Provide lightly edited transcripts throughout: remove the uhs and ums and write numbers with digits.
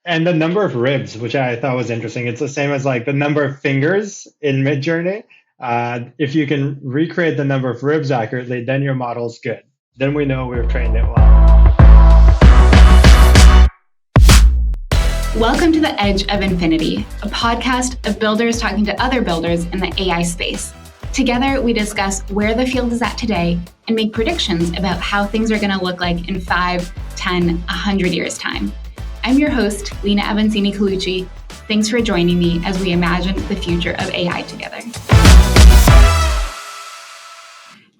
And the number of ribs, which I thought was interesting, it's the same as like the number of fingers in Midjourney. If you can recreate the number of ribs accurately, then your model's good. Then we know we've trained it well. Welcome to the Edge of Infinity, a podcast of builders talking to other builders in the AI space. Together, we discuss where the field is at today and make predictions about how things are going to look like in 5, 10, 100 years' time. I'm your host, Lina Avancini-Colucci. Thanks for joining me as we imagine the future of AI together.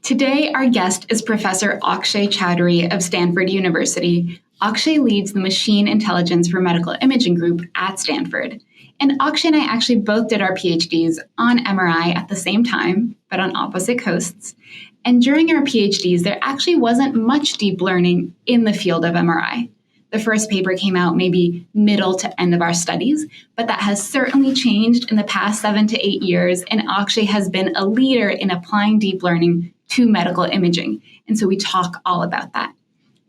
Today, our guest is Professor Akshay Chaudhari of Stanford University. Akshay leads the Machine Intelligence for Medical Imaging group at Stanford. And Akshay and I actually both did our PhDs on MRI at the same time, but on opposite coasts. And during our PhDs, there actually wasn't much deep learning in the field of MRI. The first paper came out maybe middle to end of our studies, but that has certainly changed in the past 7 to 8 years, and Akshay has been a leader in applying deep learning to medical imaging. And so we talk all about that.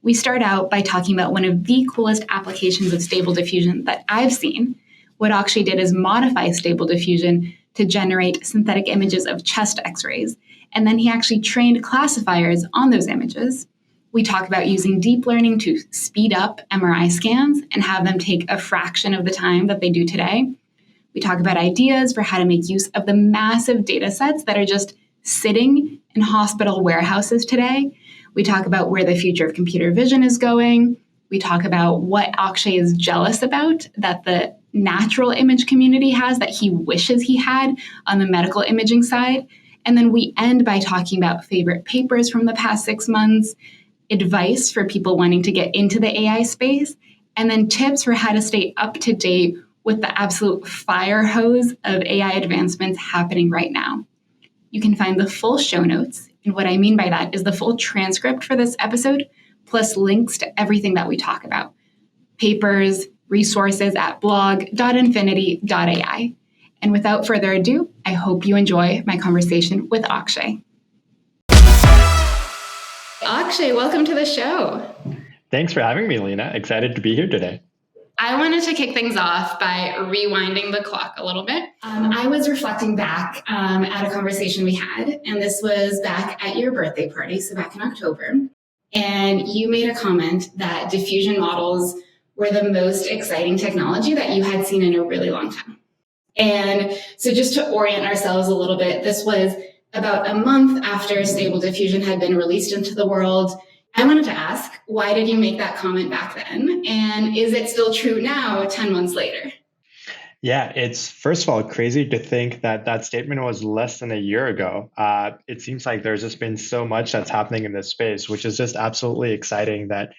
We start out by talking about one of the coolest applications of Stable Diffusion that I've seen. What Akshay did is modify Stable Diffusion to generate synthetic images of chest x-rays, and then he actually trained classifiers on those images. We talk about using deep learning to speed up MRI scans and have them take a fraction of the time that they do today. We talk about ideas for how to make use of the massive data sets that are just sitting in hospital warehouses today. We talk about where the future of computer vision is going. We talk about what Akshay is jealous about that the natural image community has that he wishes he had on the medical imaging side. And then we end by talking about favorite papers from the past 6 months, advice for people wanting to get into the AI space, and then tips for how to stay up to date with the absolute fire hose of AI advancements happening right now. You can find the full show notes, and what I mean by that is the full transcript for this episode, plus links to everything that we talk about. Papers, resources at blog.infinity.ai. And without further ado, I hope you enjoy my conversation with Akshay. Akshay, welcome to the show. Thanks for having me, Lena. Excited to be here today. I wanted to kick things off by rewinding the clock a little bit. I was reflecting back at a conversation we had, and this was back at your birthday party, so back in October. And you made a comment that diffusion models were the most exciting technology that you had seen in a really long time. And so just to orient ourselves a little bit, this was about a month after Stable Diffusion had been released into the world. I wanted to ask, why did you make that comment back then? And is it still true now, 10 months later? Yeah, it's first of all crazy to think that that statement was less than a year ago. It seems like there's just been so much that's happening in this space, which is just absolutely exciting that,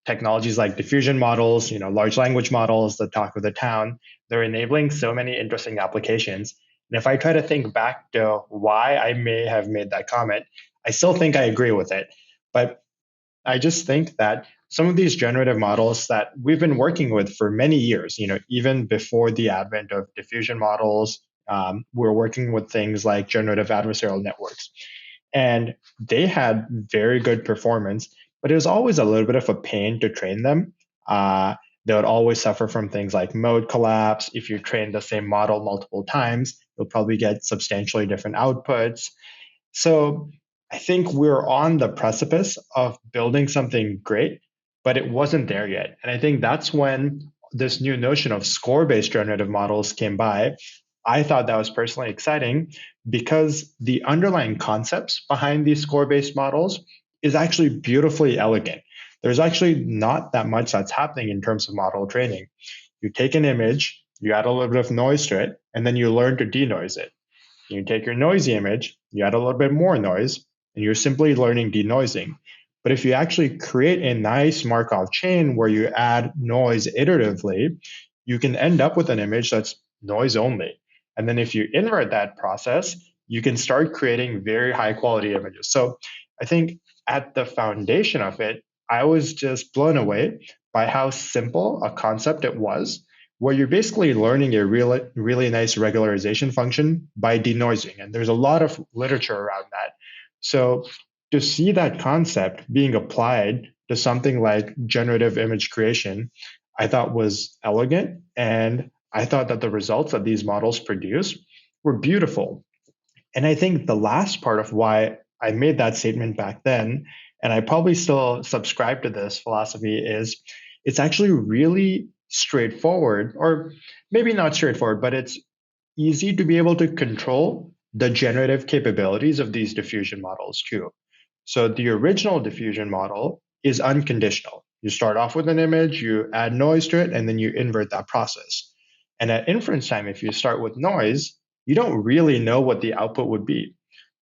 technologies like diffusion models, large language models, the talk of the town, they're enabling so many interesting applications. And if I try to think back to why I may have made that comment, I still think I agree with it. But I just think that some of these generative models that we've been working with for many years, even before the advent of diffusion models, we're working with things like generative adversarial networks. And they had very good performance, but it was always a little bit of a pain to train them. They would always suffer from things like mode collapse. If you train the same model multiple times, you'll probably get substantially different outputs. So I think we're on the precipice of building something great, but it wasn't there yet. And I think that's when this new notion of score-based generative models came by. I thought that was personally exciting because the underlying concepts behind these score-based models is actually beautifully elegant. There's actually not that much that's happening in terms of model training. You take an image, you add a little bit of noise to it, and then you learn to denoise it. You take your noisy image, you add a little bit more noise, and you're simply learning denoising. But if you actually create a nice Markov chain where you add noise iteratively, you can end up with an image that's noise only. And then if you invert that process, you can start creating very high quality images. So I think at the foundation of it, I was just blown away by how simple a concept it was, where you're basically learning a really nice regularization function by denoising. And there's a lot of literature around that. So to see that concept being applied to something like generative image creation, I thought was elegant. And I thought that the results that these models produce were beautiful. And I think the last part of why I made that statement back then, and I probably still subscribe to this philosophy, is it's actually really straightforward, or maybe not straightforward, but it's easy to be able to control the generative capabilities of these diffusion models too. So the original diffusion model is unconditional. You start off with an image, you add noise to it, and then you invert that process. And at inference time, if you start with noise, you don't really know what the output would be.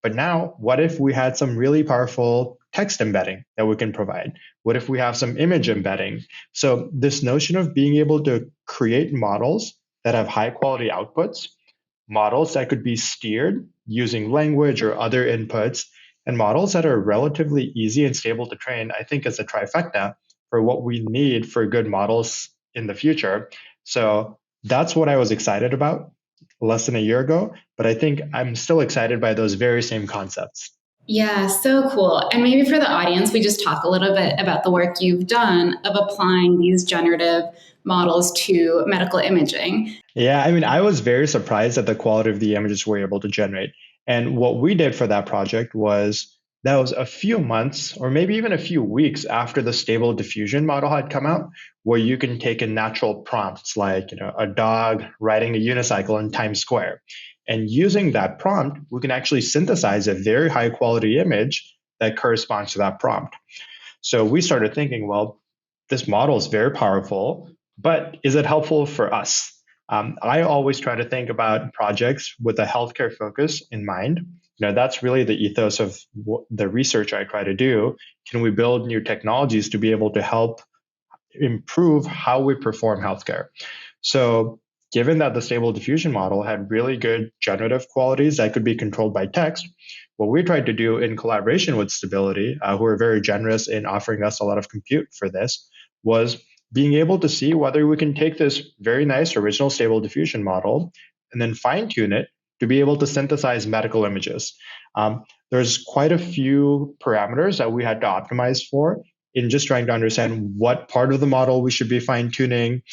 But now, what if we had some really powerful text embedding that we can provide? What if we have some image embedding? So, this notion of being able to create models that have high quality outputs, models that could be steered using language or other inputs, and models that are relatively easy and stable to train, I think is a trifecta for what we need for good models in the future. So that's what I was excited about less than a year ago, but I think I'm still excited by those very same concepts. Yeah, so cool. And maybe for the audience, we just talk a little bit about the work you've done of applying these generative models to medical imaging. Yeah, I mean, I was very surprised at the quality of the images we're able to generate. And what we did for that project was that was a few months or maybe even a few weeks after the stable diffusion model had come out, where you can take in natural prompts like, a dog riding a unicycle in Times Square. And using that prompt, we can actually synthesize a very high quality image that corresponds to that prompt. So we started thinking, well, this model is very powerful, but is it helpful for us? I always try to think about projects with a healthcare focus in mind. That's really the ethos of the research I try to do. Can we build new technologies to be able to help improve how we perform healthcare? So, given that the stable diffusion model had really good generative qualities that could be controlled by text, what we tried to do in collaboration with Stability, who are very generous in offering us a lot of compute for this, was being able to see whether we can take this very nice original stable diffusion model and then fine tune it to be able to synthesize medical images. There's quite a few parameters that we had to optimize for in just trying to understand what part of the model we should be fine tuning.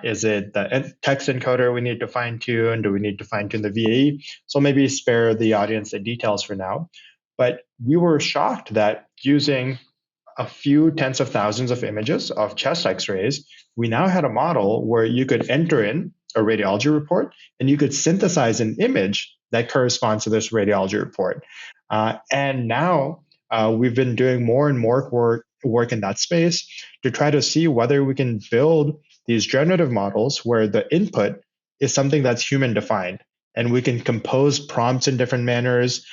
Is it the text encoder we need to fine tune? Do we need to fine tune the VAE? So maybe spare the audience the details for now. But we were shocked that using a few tens of thousands of images of chest x-rays, we now had a model where you could enter in a radiology report and you could synthesize an image that corresponds to this radiology report. And now we've been doing more and more work in that space to try to see whether we can build these generative models where the input is something that's human defined and we can compose prompts in different manners.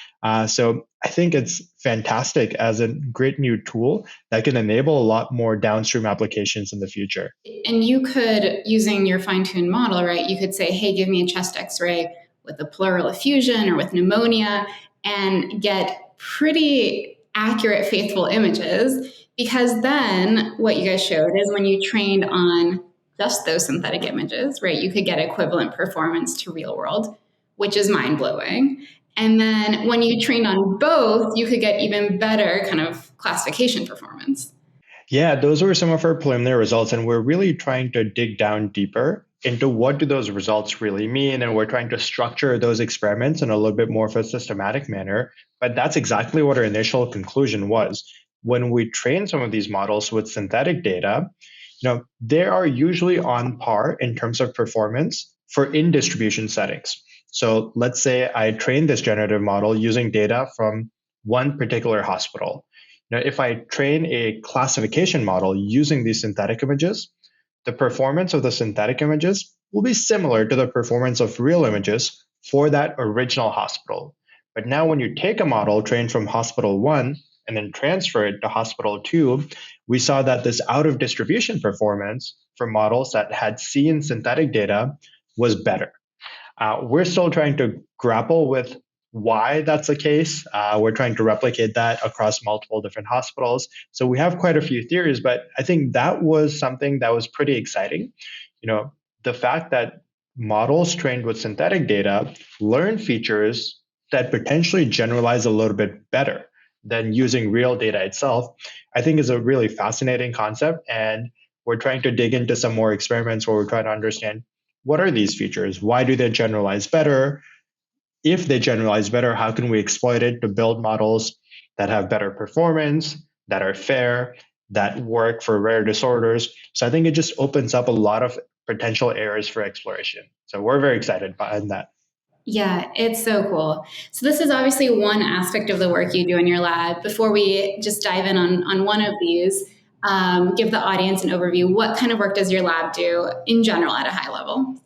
So I think it's fantastic as a great new tool that can enable a lot more downstream applications in the future. And you could, using your fine-tuned model, right, you could say, hey, give me a chest x-ray with a pleural effusion or with pneumonia and get pretty accurate, faithful images. Because then what you guys showed is when you trained on just those synthetic images, right, you could get equivalent performance to real world, which is mind-blowing. And then when you trained on both, you could get even better kind of classification performance. Yeah, those were some of our preliminary results, and we're really trying to dig down deeper into what do those results really mean, and we're trying to structure those experiments in a little bit more of a systematic manner. But that's exactly what our initial conclusion was. When we train some of these models with synthetic data, they are usually on par in terms of performance for in-distribution settings. So let's say I trained this generative model using data from one particular hospital. Now, if I train a classification model using these synthetic images, the performance of the synthetic images will be similar to the performance of real images for that original hospital. But now when you take a model trained from hospital 1 and then transfer it to hospital 2, we saw that this out of distribution performance for models that had seen synthetic data was better. We're still trying to grapple with why that's the case. We're trying to replicate that across multiple different hospitals. So we have quite a few theories, but I think that was something that was pretty exciting. The fact that models trained with synthetic data learn features that potentially generalize a little bit better than using real data itself, I think is a really fascinating concept. And we're trying to dig into some more experiments where we're trying to understand what are these features? Why do they generalize better? If they generalize better, how can we exploit it to build models that have better performance, that are fair, that work for rare disorders? So I think it just opens up a lot of potential areas for exploration. So we're very excited by that. Yeah, it's so cool. So this is obviously one aspect of the work you do in your lab. Before we just dive in on one of these, give the audience an overview. What kind of work does your lab do in general at a high level?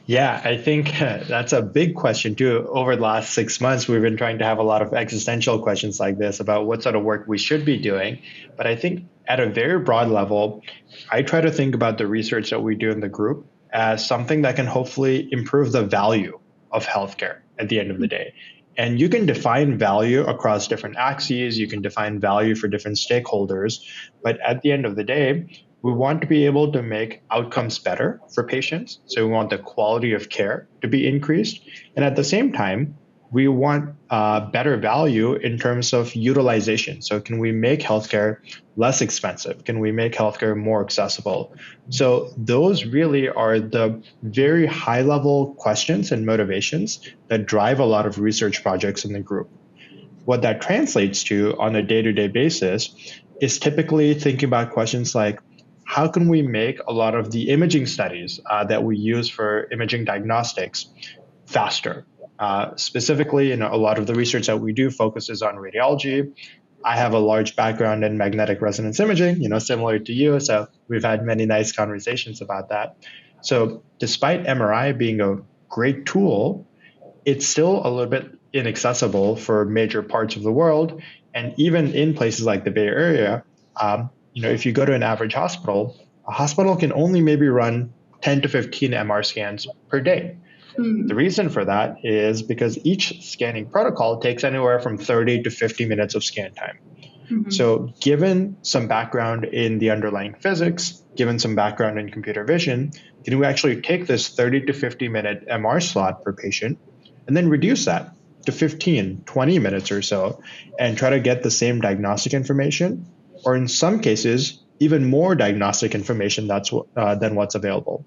Yeah, I think that's a big question too. Over the last 6 months, we've been trying to have a lot of existential questions like this about what sort of work we should be doing. But I think at a very broad level, I try to think about the research that we do in the group as something that can hopefully improve the value of healthcare at the end of the day. And you can define value across different axes, you can define value for different stakeholders. But at the end of the day, we want to be able to make outcomes better for patients. So we want the quality of care to be increased. And at the same time, we want better value in terms of utilization. So can we make healthcare less expensive? Can we make healthcare more accessible? So those really are the very high level questions and motivations that drive a lot of research projects in the group. What that translates to on a day-to-day basis is typically thinking about questions like, how can we make a lot of the imaging studies that we use for imaging diagnostics faster? Specifically, a lot of the research that we do focuses on radiology. I have a large background in magnetic resonance imaging, similar to you. So we've had many nice conversations about that. So despite MRI being a great tool, it's still a little bit inaccessible for major parts of the world. And even in places like the Bay Area, if you go to an average hospital, a hospital can only maybe run 10 to 15 MR scans per day. The reason for that is because each scanning protocol takes anywhere from 30 to 50 minutes of scan time. So given some background in the underlying physics, given some background in computer vision, can we actually take this 30 to 50 minute MR slot per patient and then reduce that to 15, 20 minutes or so and try to get the same diagnostic information, or in some cases, even more diagnostic information than what's available.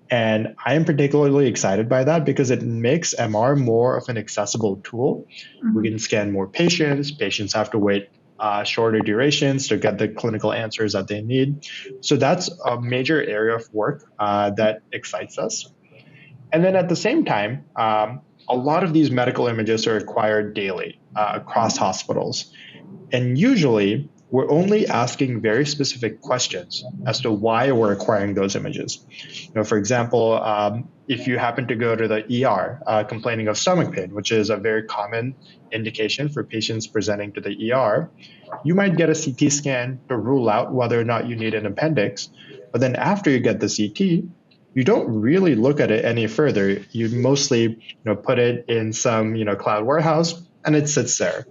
And I am particularly excited by that because it makes MR more of an accessible tool. We can scan more patients. Patients have to wait shorter durations to get the clinical answers that they need. So that's a major area of work that excites us. And then at the same time, a lot of these medical images are acquired daily across hospitals. And usually, we're only asking very specific questions as to why we're acquiring those images. For example, if you happen to go to the ER complaining of stomach pain, which is a very common indication for patients presenting to the ER, you might get a CT scan to rule out whether or not you need an appendix. But then after you get the CT, you don't really look at it any further. You mostly put it in some cloud warehouse and it sits there.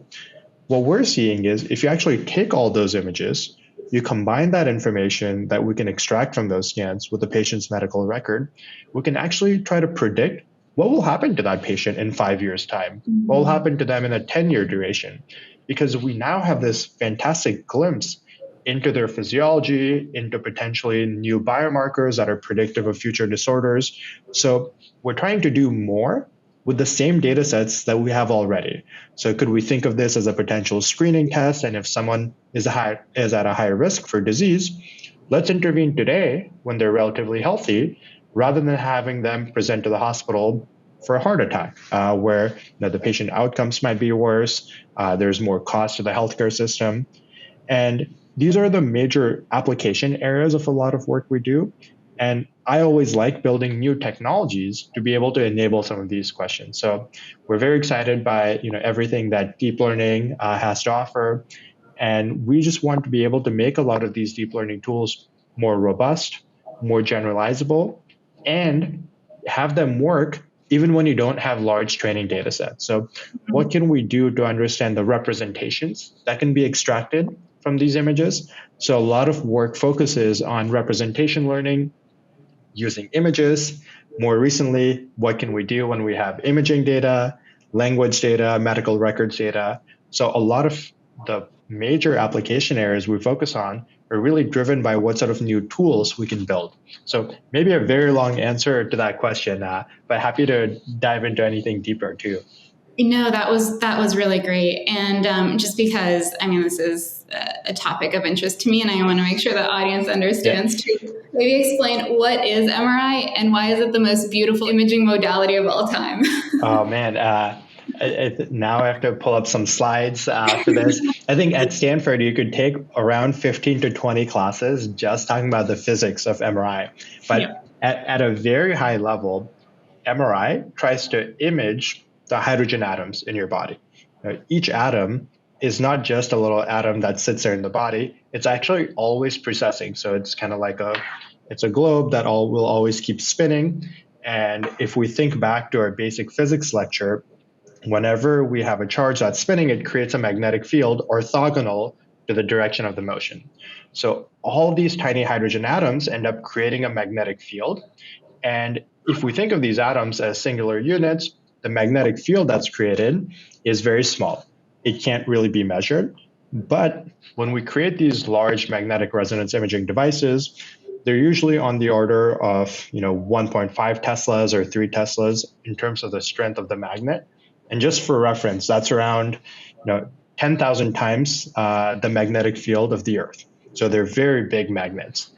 What we're seeing is if you actually take all those images, you combine that information that we can extract from those scans with the patient's medical record, we can actually try to predict what will happen to that patient in 5 years' time, what will happen to them in a 10-year duration, because we now have this fantastic glimpse into their physiology, into potentially new biomarkers that are predictive of future disorders. So we're trying to do more with the same data sets that we have already. So could we think of this as a potential screening test? And if someone is at a high risk for disease, let's intervene today when they're relatively healthy, rather than having them present to the hospital for a heart attack, where the patient outcomes might be worse, there's more cost to the healthcare system. And these are the major application areas of a lot of work we do. And I always like building new technologies to be able to enable some of these questions. So we're very excited by everything that deep learning has to offer. And we just want to be able to make a lot of these deep learning tools more robust, more generalizable, and have them work even when you don't have large training data sets. So what can we do to understand the representations that can be extracted from these images? So a lot of work focuses on representation learning, using images. More recently, what can we do when we have imaging data, language data, medical records data? So a lot of the major application areas we focus on are really driven by what sort of new tools we can build. So maybe a very long answer to that question, but happy to dive into anything deeper too. No, that was really great. And just because, I mean, this is a topic of interest to me, and I want to make sure the audience understands too. Maybe explain what is MRI and why is it the most beautiful imaging modality of all time? Oh man, now I have to pull up some slides for this. I think at Stanford, you could take around 15 to 20 classes just talking about the physics of MRI. But at a very high level, MRI tries to image the hydrogen atoms in your body. Each atom is not just a little atom that sits there in the body. It's actually always processing. So it's kind of like it's a globe that will always keep spinning. And if we think back to our basic physics lecture, whenever we have a charge that's spinning, it creates a magnetic field orthogonal to the direction of the motion. So all these tiny hydrogen atoms end up creating a magnetic field. And if we think of these atoms as singular units, the magnetic field that's created is very small. It can't really be measured. But when we create these large magnetic resonance imaging devices, they're usually on the order of 1.5 teslas or 3 teslas in terms of the strength of the magnet. And just for reference, that's around 10,000 times the magnetic field of the Earth. So they're very big magnets.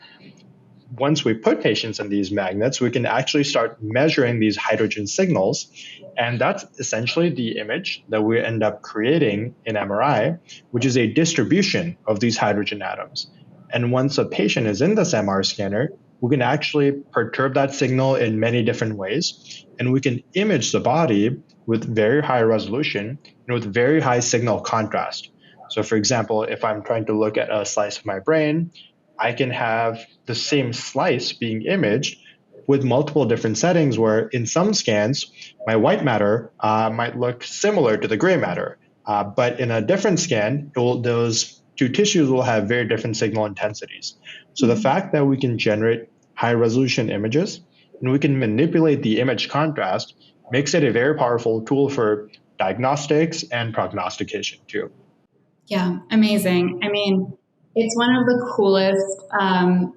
Once we put patients in these magnets, we can actually start measuring these hydrogen signals. And that's essentially the image that we end up creating in MRI, which is a distribution of these hydrogen atoms. And once a patient is in this MR scanner, we can actually perturb that signal in many different ways. And we can image the body with very high resolution and with very high signal contrast. So for example, if I'm trying to look at a slice of my brain, I can have the same slice being imaged with multiple different settings where in some scans, my white matter might look similar to the gray matter. But in a different scan, those two tissues will have very different signal intensities. So the fact that we can generate high resolution images and we can manipulate the image contrast makes it a very powerful tool for diagnostics and prognostication too. Yeah, amazing. I mean, it's one of the coolest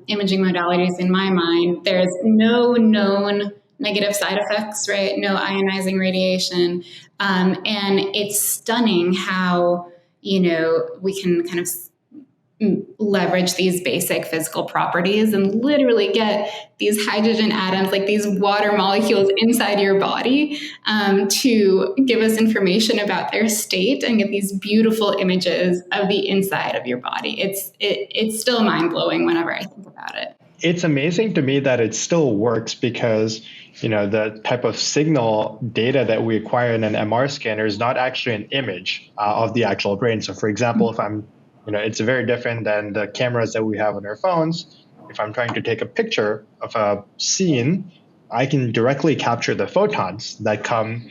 imaging modalities in my mind. There's no known negative side effects, right? No ionizing radiation. And it's stunning how, we can kind of leverage these basic physical properties and literally get these hydrogen atoms, like these water molecules inside your body, to give us information about their state and get these beautiful images of the inside of your body. It's still mind-blowing whenever I think about it. It's amazing to me that it still works because, the type of signal data that we acquire in an MR scanner is not actually an image of the actual brain. So for example, if I'm it's very different than the cameras that we have on our phones. If I'm trying to take a picture of a scene, I can directly capture the photons that come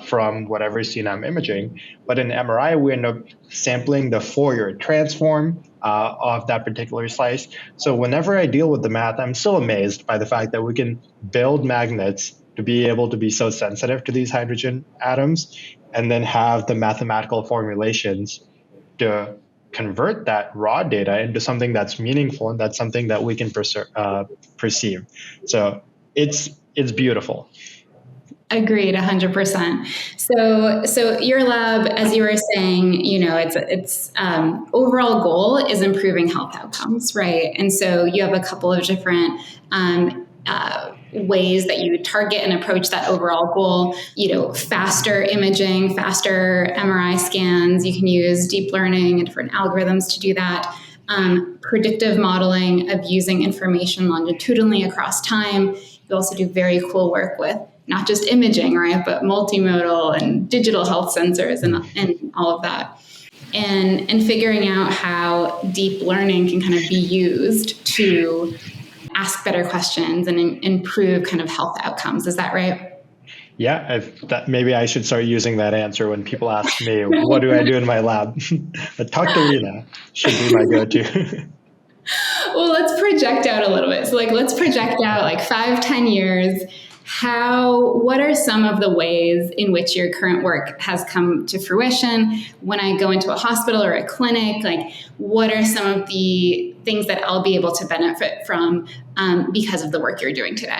from whatever scene I'm imaging. But in MRI, we end up sampling the Fourier transform of that particular slice. So whenever I deal with the math, I'm still amazed by the fact that we can build magnets to be able to be so sensitive to these hydrogen atoms and then have the mathematical formulations to convert that raw data into something that's meaningful and that's something that we can perceive. So it's beautiful. Agreed, 100%. So your lab, as you were saying, its overall goal is improving health outcomes, right? And so you have a couple of different ways that you target and approach that overall goal. Faster imaging, faster MRI scans. You can use deep learning and different algorithms to do that. Predictive modeling of using information longitudinally across time. You also do very cool work with not just imaging, right, but multimodal and digital health sensors and all of that. And figuring out how deep learning can kind of be used to ask better questions and improve kind of health outcomes. Is that right? Yeah, maybe I should start using that answer when people ask me, what do I do in my lab? But talk to Lina should be my go-to. Well, let's project out a little bit. So let's project out 5-10 years. What are some of the ways in which your current work has come to fruition? When I go into a hospital or a clinic, what are some of the things that I'll be able to benefit from because of the work you're doing today.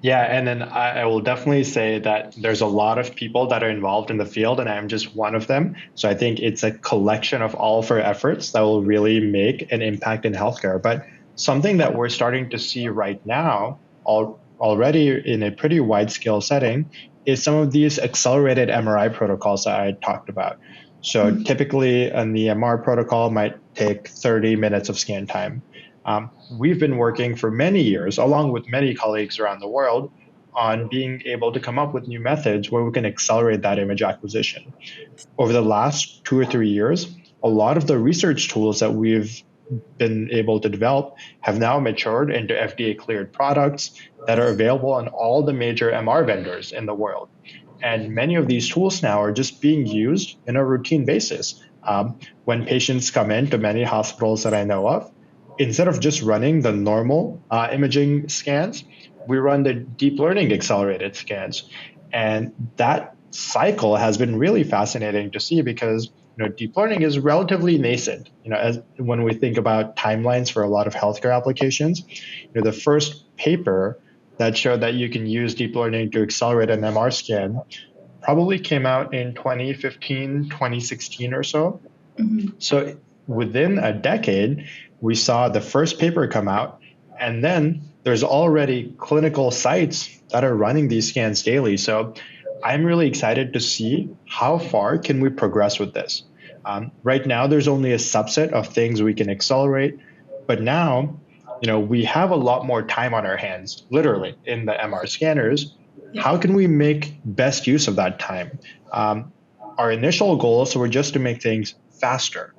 Yeah, and then I will definitely say that there's a lot of people that are involved in the field, and I'm just one of them. So I think it's a collection of all of our efforts that will really make an impact in healthcare. But something that we're starting to see right now, already in a pretty wide scale setting, is some of these accelerated MRI protocols that I talked about. So typically, an EMR protocol might take 30 minutes of scan time. We've been working for many years, along with many colleagues around the world, on being able to come up with new methods where we can accelerate that image acquisition. Over the last 2 or 3 years, a lot of the research tools that we've been able to develop have now matured into FDA cleared products that are available on all the major MR vendors in the world. And many of these tools now are just being used in a routine basis. When patients come into many hospitals that I know of, instead of just running the normal imaging scans, we run the deep learning accelerated scans. And that cycle has been really fascinating to see because deep learning is relatively nascent. As when we think about timelines for a lot of healthcare applications, the first paper that showed that you can use deep learning to accelerate an MR scan probably came out in 2015, 2016 or so. So within a decade, we saw the first paper come out, and then there's already clinical sites that are running these scans daily. So I'm really excited to see how far can we progress with this. Right now, there's only a subset of things we can accelerate, but now, we have a lot more time on our hands, literally, in the MR scanners. How can we make best use of that time? Our initial goals were just to make things faster.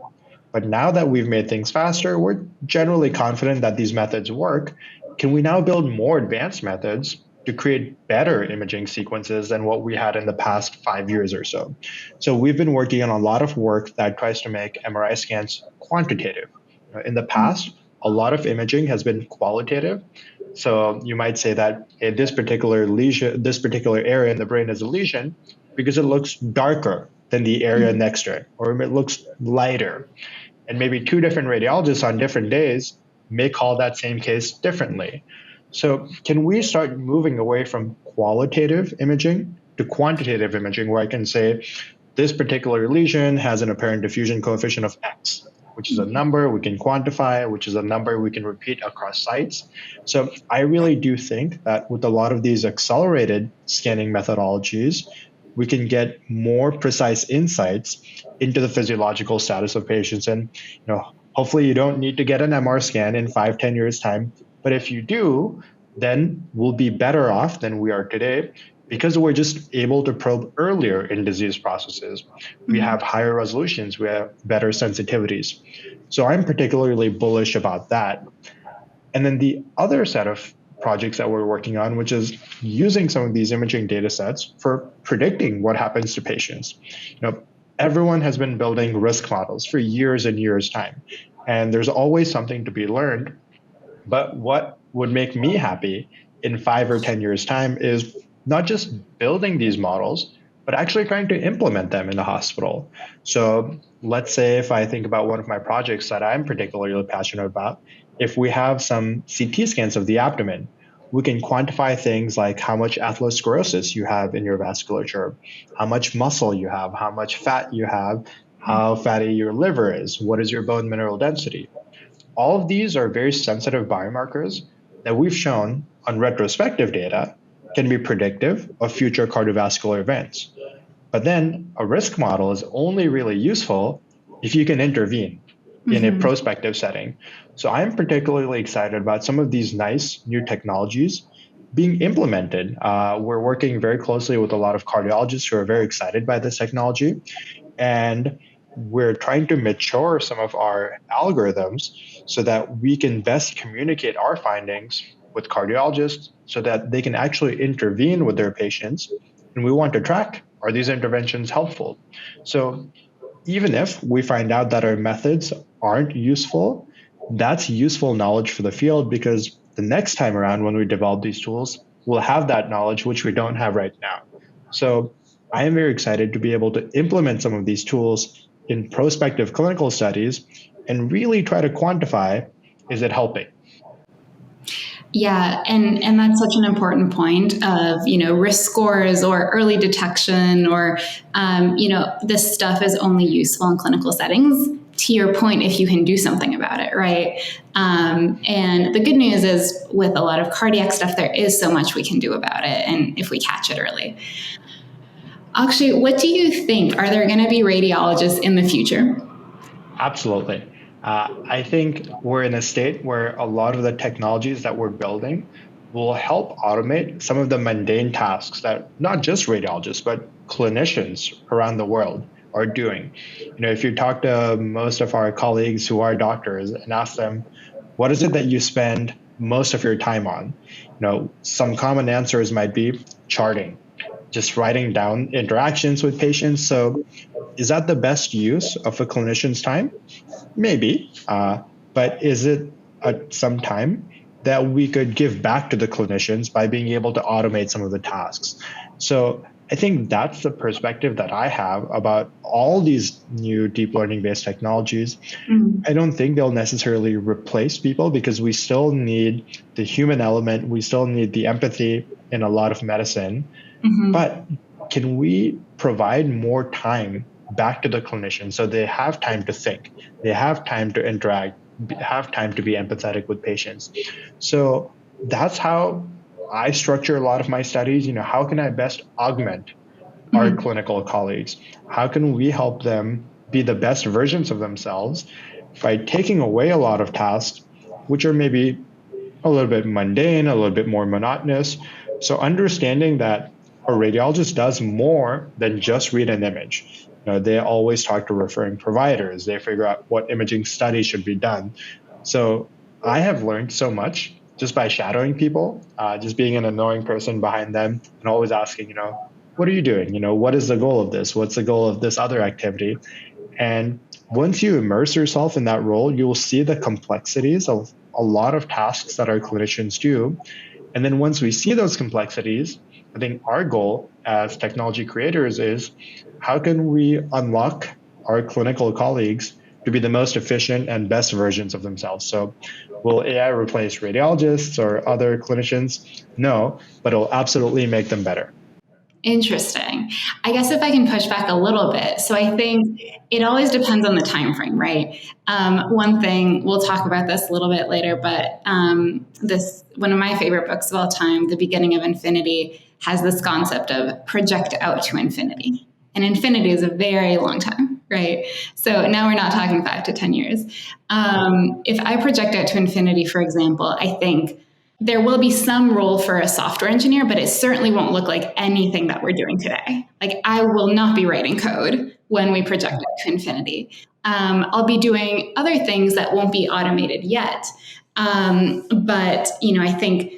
But now that we've made things faster, we're generally confident that these methods work. Can we now build more advanced methods to create better imaging sequences than what we had in the past 5 years or so? So we've been working on a lot of work that tries to make MRI scans quantitative. In the past, a lot of imaging has been qualitative. So you might say that this particular lesion, this particular area in the brain is a lesion because it looks darker than the area next to it, or it looks lighter. And maybe two different radiologists on different days may call that same case differently. So can we start moving away from qualitative imaging to quantitative imaging, where I can say this particular lesion has an apparent diffusion coefficient of X, which is a number we can quantify, which is a number we can repeat across sites. So I really do think that with a lot of these accelerated scanning methodologies, we can get more precise insights into the physiological status of patients. And hopefully you don't need to get an MR scan in 5-10 years time. But if you do, then we'll be better off than we are today because we're just able to probe earlier in disease processes. We have higher resolutions, we have better sensitivities. So I'm particularly bullish about that. And then the other set of projects that we're working on, which is using some of these imaging data sets for predicting what happens to patients. Everyone has been building risk models for years and years time, and there's always something to be learned. But what would make me happy in 5 or 10 years time is not just building these models, but actually trying to implement them in the hospital. So let's say if I think about one of my projects that I'm particularly passionate about, if we have some CT scans of the abdomen, we can quantify things like how much atherosclerosis you have in your vasculature, how much muscle you have, how much fat you have, how fatty your liver is, what is your bone mineral density. All of these are very sensitive biomarkers that we've shown on retrospective data can be predictive of future cardiovascular events. But then a risk model is only really useful if you can intervene in a prospective setting. So I'm particularly excited about some of these nice new technologies being implemented. We're working very closely with a lot of cardiologists who are very excited by this technology. And we're trying to mature some of our algorithms so that we can best communicate our findings with cardiologists so that they can actually intervene with their patients. And we want to track, are these interventions helpful? So even if we find out that our methods aren't useful, that's useful knowledge for the field because the next time around when we develop these tools, we'll have that knowledge, which we don't have right now. So I am very excited to be able to implement some of these tools in prospective clinical studies and really try to quantify, is it helping? Yeah, and that's such an important point of, risk scores or early detection or, this stuff is only useful in clinical settings. To your point, if you can do something about it, right? And the good news is with a lot of cardiac stuff, there is so much we can do about it, and if we catch it early. Akshay, what do you think? Are there going to be radiologists in the future? Absolutely. I think we're in a state where a lot of the technologies that we're building will help automate some of the mundane tasks that not just radiologists, but clinicians around the world are doing. If you talk to most of our colleagues who are doctors and ask them, what is it that you spend most of your time on? Some common answers might be charting, just writing down interactions with patients. So is that the best use of a clinician's time? Maybe. But is it some time that we could give back to the clinicians by being able to automate some of the tasks? So I think that's the perspective that I have about all these new deep learning based technologies. I don't think they'll necessarily replace people because we still need the human element. We still need the empathy in a lot of medicine. But can we provide more time back to the clinician so they have time to think, they have time to interact, have time to be empathetic with patients? So that's how I structure a lot of my studies. How can I best augment our clinical colleagues? How can we help them be the best versions of themselves by taking away a lot of tasks, which are maybe a little bit mundane, a little bit more monotonous? So understanding that a radiologist does more than just read an image. They always talk to referring providers. They figure out what imaging studies should be done. So I have learned so much just by shadowing people, just being an annoying person behind them and always asking, what are you doing? What is the goal of this? What's the goal of this other activity? And once you immerse yourself in that role, you will see the complexities of a lot of tasks that our clinicians do. And then once we see those complexities, I think our goal as technology creators is how can we unlock our clinical colleagues to be the most efficient and best versions of themselves? So will AI replace radiologists or other clinicians? No, but it'll absolutely make them better. Interesting. I guess if I can push back a little bit. So I think it always depends on the time frame, right? One thing, we'll talk about this a little bit later, but this one of my favorite books of all time, The Beginning of Infinity, has this concept of project out to infinity. And infinity is a very long time, right? So now we're not talking 5 to 10 years. If I project out to infinity, for example, I think there will be some role for a software engineer, but it certainly won't look like anything that we're doing today. Like I will not be writing code when we project it to infinity. I'll be doing other things that won't be automated yet. But, I think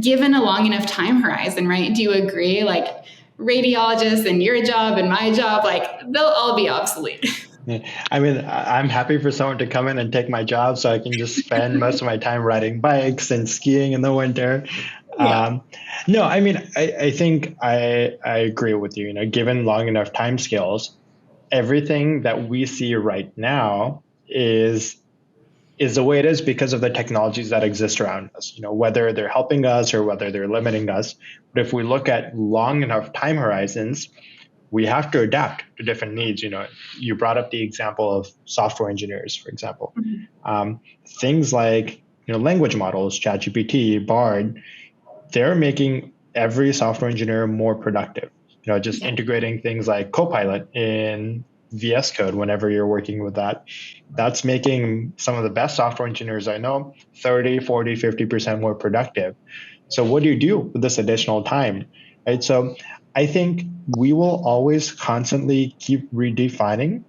given a long enough time horizon, right? Do you agree? Like radiologists and your job and my job, like they'll all be obsolete. I mean, I'm happy for someone to come in and take my job so I can just spend most of my time riding bikes and skiing in the winter. Yeah. No, I mean, I think I agree with you. Given long enough time scales, everything that we see right now is the way it is because of the technologies that exist around us, whether they're helping us or whether they're limiting us. But if we look at long enough time horizons, we have to adapt to different needs. You brought up the example of software engineers, for example. Things like language models, ChatGPT, Bard, they're making every software engineer more productive. Just integrating things like Copilot in VS Code whenever you're working with that. That's making some of the best software engineers I know 30, 40, 50% more productive. So what do you do with this additional time? Right? So I think we will always constantly keep redefining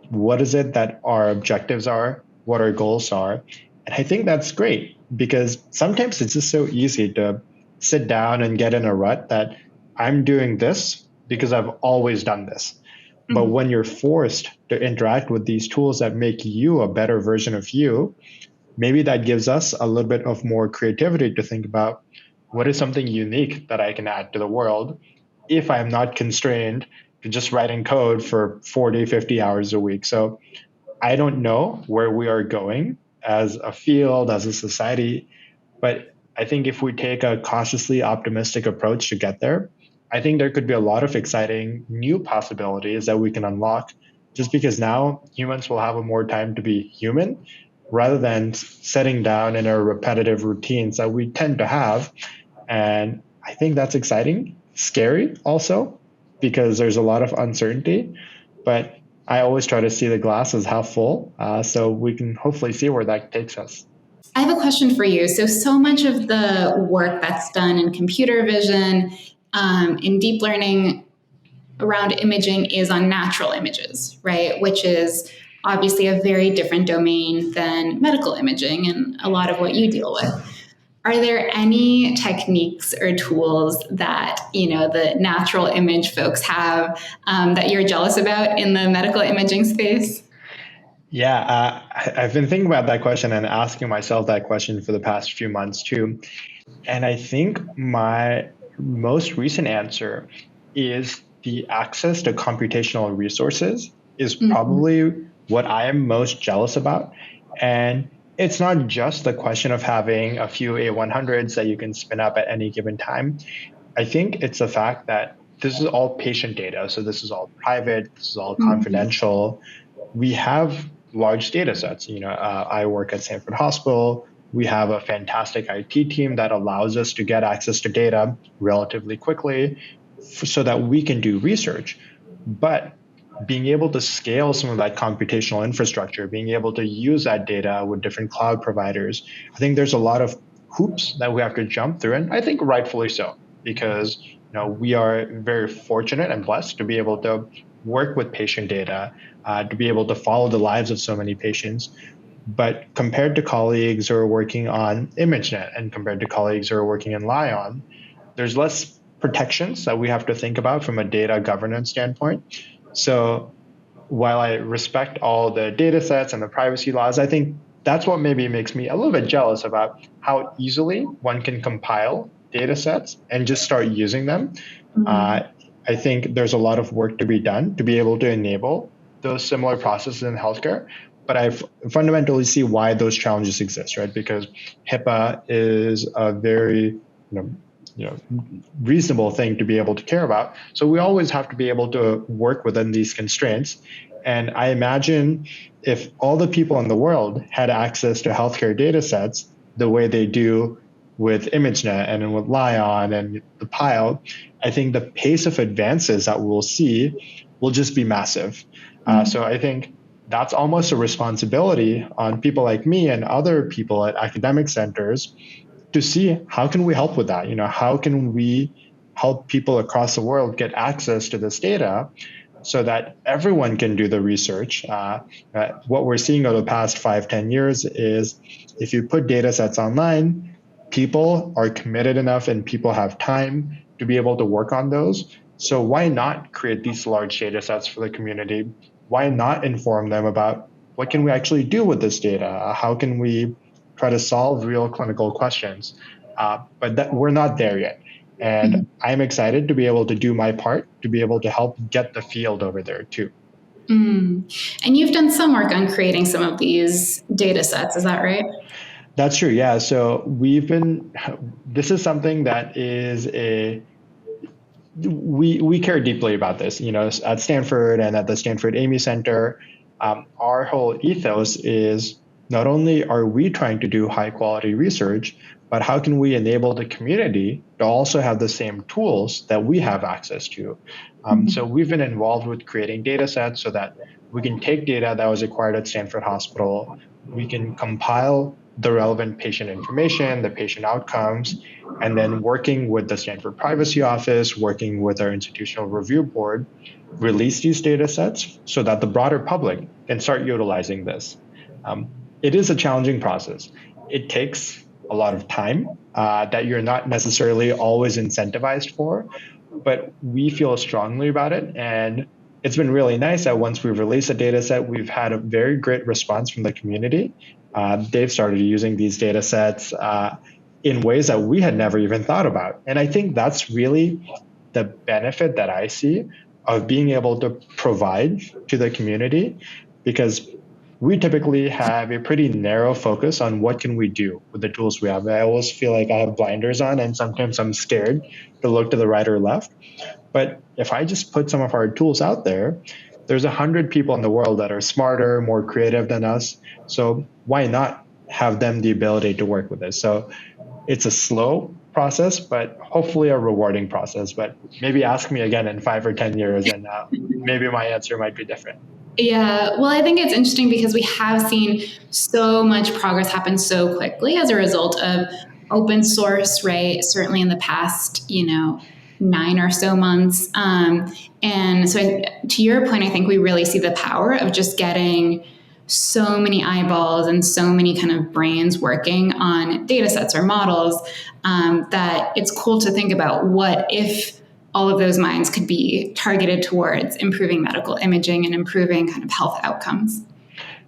what is it that our objectives are, what our goals are. And I think that's great because sometimes it's just so easy to sit down and get in a rut that I'm doing this because I've always done this. But when you're forced to interact with these tools that make you a better version of you, maybe that gives us a little bit of more creativity to think about what is something unique that I can add to the world if I'm not constrained to just writing code for 40, 50 hours a week. So I don't know where we are going as a field, as a society, but I think if we take a cautiously optimistic approach to get there, I think there could be a lot of exciting new possibilities that we can unlock just because now humans will have a more time to be human rather than setting down in our repetitive routines that we tend to have. And I think that's exciting, scary also, because there's a lot of uncertainty. But I always try to see the glass as half full, so we can hopefully see where that takes us. I have a question for you. So much of the work that's done in computer vision, in deep learning around imaging is on natural images, right? Which is obviously a very different domain than medical imaging and a lot of what you deal with. Are there any techniques or tools that the natural image folks have that you're jealous about in the medical imaging space? Yeah, I've been thinking about that question and asking myself that question for the past few months too. And I think my most recent answer is the access to computational resources is probably what I am most jealous about. And it's not just the question of having a few A100s that you can spin up at any given time. I think it's the fact that this is all patient data. So this is all private, this is all confidential. We have large data sets. I work at Stanford Hospital. We have a fantastic IT team that allows us to get access to data relatively quickly so that we can do research. But being able to scale some of that computational infrastructure, being able to use that data with different cloud providers, I think there's a lot of hoops that we have to jump through, and I think rightfully so, because we are very fortunate and blessed to be able to work with patient data, to be able to follow the lives of so many patients. But compared to colleagues who are working on ImageNet and compared to colleagues who are working in Lion, there's less protections that we have to think about from a data governance standpoint. So while I respect all the data sets and the privacy laws, I think that's what maybe makes me a little bit jealous about how easily one can compile data sets and just start using them. I think there's a lot of work to be done to be able to enable those similar processes in healthcare. But I fundamentally see why those challenges exist, right? Because HIPAA is a very reasonable thing to be able to care about. So we always have to be able to work within these constraints. And I imagine if all the people in the world had access to healthcare data sets the way they do with ImageNet and with Lion and the Pile, I think the pace of advances that we'll see will just be massive. So I think that's almost a responsibility on people like me and other people at academic centers to see how can we help with that? How can we help people across the world get access to this data so that everyone can do the research? What we're seeing over the past 5-10 years is if you put data sets online, people are committed enough and people have time to be able to work on those. So why not create these large data sets for the community? Why not inform them about what can we actually do with this data? How can we try to solve real clinical questions? But we're not there yet. And I'm excited to be able to do my part to be able to help get the field over there too. And you've done some work on creating some of these data sets, is that right? That's true, yeah. So this is something that is we care deeply about this, at Stanford and at the Stanford Amy Center. Our whole ethos is not only are we trying to do high quality research, but how can we enable the community to also have the same tools that we have access to? So we've been involved with creating data sets so that we can take data that was acquired at Stanford Hospital, we can compile the relevant patient information, the patient outcomes, and then working with the Stanford Privacy Office, working with our institutional review board, release these data sets so that the broader public can start utilizing this. It is a challenging process. It takes a lot of time that you're not necessarily always incentivized for, but we feel strongly about it. And it's been really nice that once we've released a data set, we've had a very great response from the community. They've started using these data sets in ways that we had never even thought about. And I think that's really the benefit that I see of being able to provide to the community, because we typically have a pretty narrow focus on what can we do with the tools we have. I always feel like I have blinders on, and sometimes I'm scared to look to the right or left. But if I just put some of our tools out there, there's 100 people in the world that are smarter, more creative than us. So why not have them the ability to work with us? So it's a slow process, but hopefully a rewarding process. But maybe ask me again in 5 or 10 years, and maybe my answer might be different. Yeah, well, I think it's interesting because we have seen so much progress happen so quickly as a result of open source, right? Certainly in the past, 9 or so months. And so, to your point, I think we really see the power of just getting so many eyeballs and so many kind of brains working on data sets or models that it's cool to think about what if all of those minds could be targeted towards improving medical imaging and improving kind of health outcomes.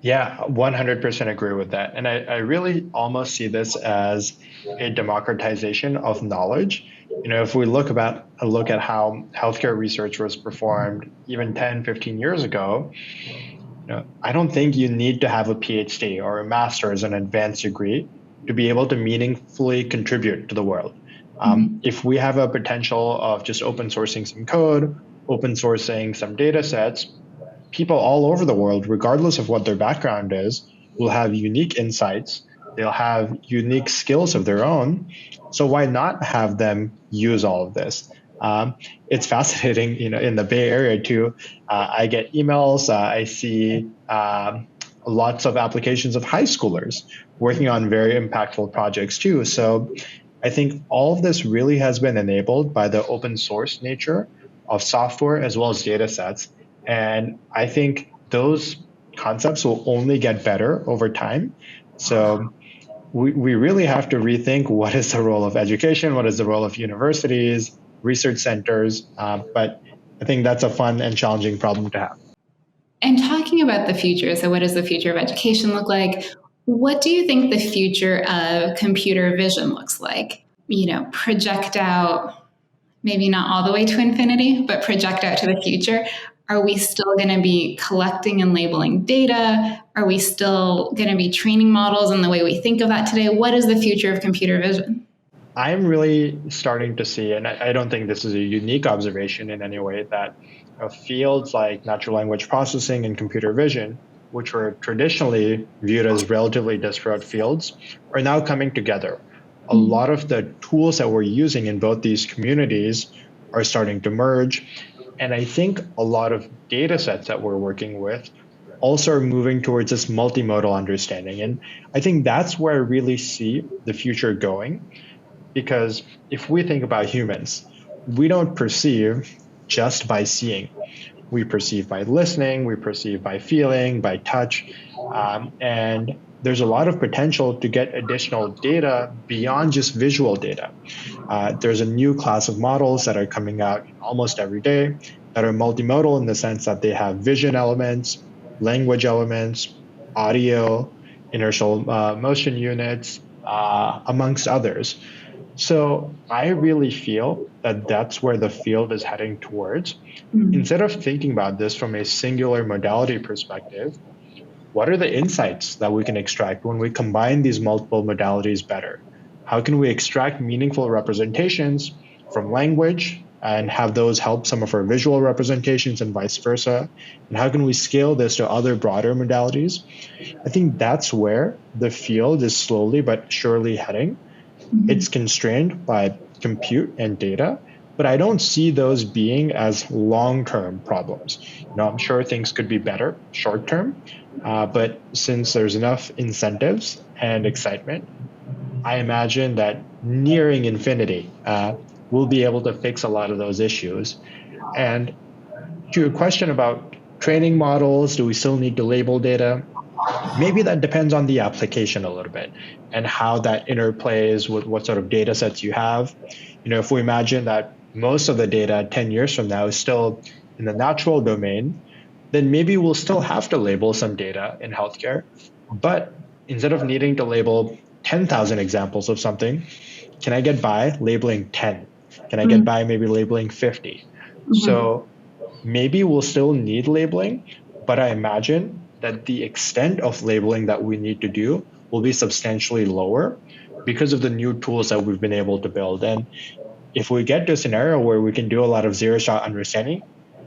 Yeah, 100% agree with that. And I really almost see this as a democratization of knowledge. If we look at how healthcare research was performed even 10, 15 years ago, I don't think you need to have a PhD or a master's, an advanced degree to be able to meaningfully contribute to the world. If we have a potential of just open sourcing some code, open sourcing some data sets, people all over the world, regardless of what their background is, will have unique insights. They'll have unique skills of their own. So why not have them use all of this? It's fascinating, in the Bay Area too. I get emails. I see lots of applications of high schoolers working on very impactful projects too. So I think all of this really has been enabled by the open source nature of software as well as data sets. And I think those concepts will only get better over time. So we really have to rethink what is the role of education, what is the role of universities, research centers. But I think that's a fun and challenging problem to have. And talking about the future, so what does the future of education look like? What do you think the future of computer vision looks like? Project out, maybe not all the way to infinity, but project out to the future. Are we still going to be collecting and labeling data? Are we still going to be training models in the way we think of that today? What is the future of computer vision? I'm really starting to see, and I don't think this is a unique observation in any way, that fields like natural language processing and computer vision, which were traditionally viewed as relatively disparate fields, are now coming together. A lot of the tools that we're using in both these communities are starting to merge. And I think a lot of data sets that we're working with also are moving towards this multimodal understanding. And I think that's where I really see the future going. Because if we think about humans, we don't perceive just by seeing. We perceive by listening, we perceive by feeling, by touch. And there's a lot of potential to get additional data beyond just visual data. There's a new class of models that are coming out almost every day that are multimodal in the sense that they have vision elements, language elements, audio, inertial motion units, amongst others. So I really feel that that's where the field is heading towards. Instead of thinking about this from a singular modality perspective, what are the insights that we can extract when we combine these multiple modalities better? How can we extract meaningful representations from language and have those help some of our visual representations and vice versa? And how can we scale this to other broader modalities? I think that's where the field is slowly but surely heading. It's constrained by compute and data, but I don't see those being as long-term problems. I'm sure things could be better short-term, but since there's enough incentives and excitement, I imagine that nearing infinity, we'll be able to fix a lot of those issues. And to your question about training models, do we still need to label data? Maybe that depends on the application a little bit and how that interplays with what sort of data sets you have. If we imagine that most of the data 10 years from now is still in the natural domain, then maybe we'll still have to label some data in healthcare. But instead of needing to label 10,000 examples of something, can I get by labeling 10? Can I get by maybe labeling 50? So maybe we'll still need labeling, but I imagine that the extent of labeling that we need to do will be substantially lower because of the new tools that we've been able to build. And if we get to a scenario where we can do a lot of zero-shot understanding,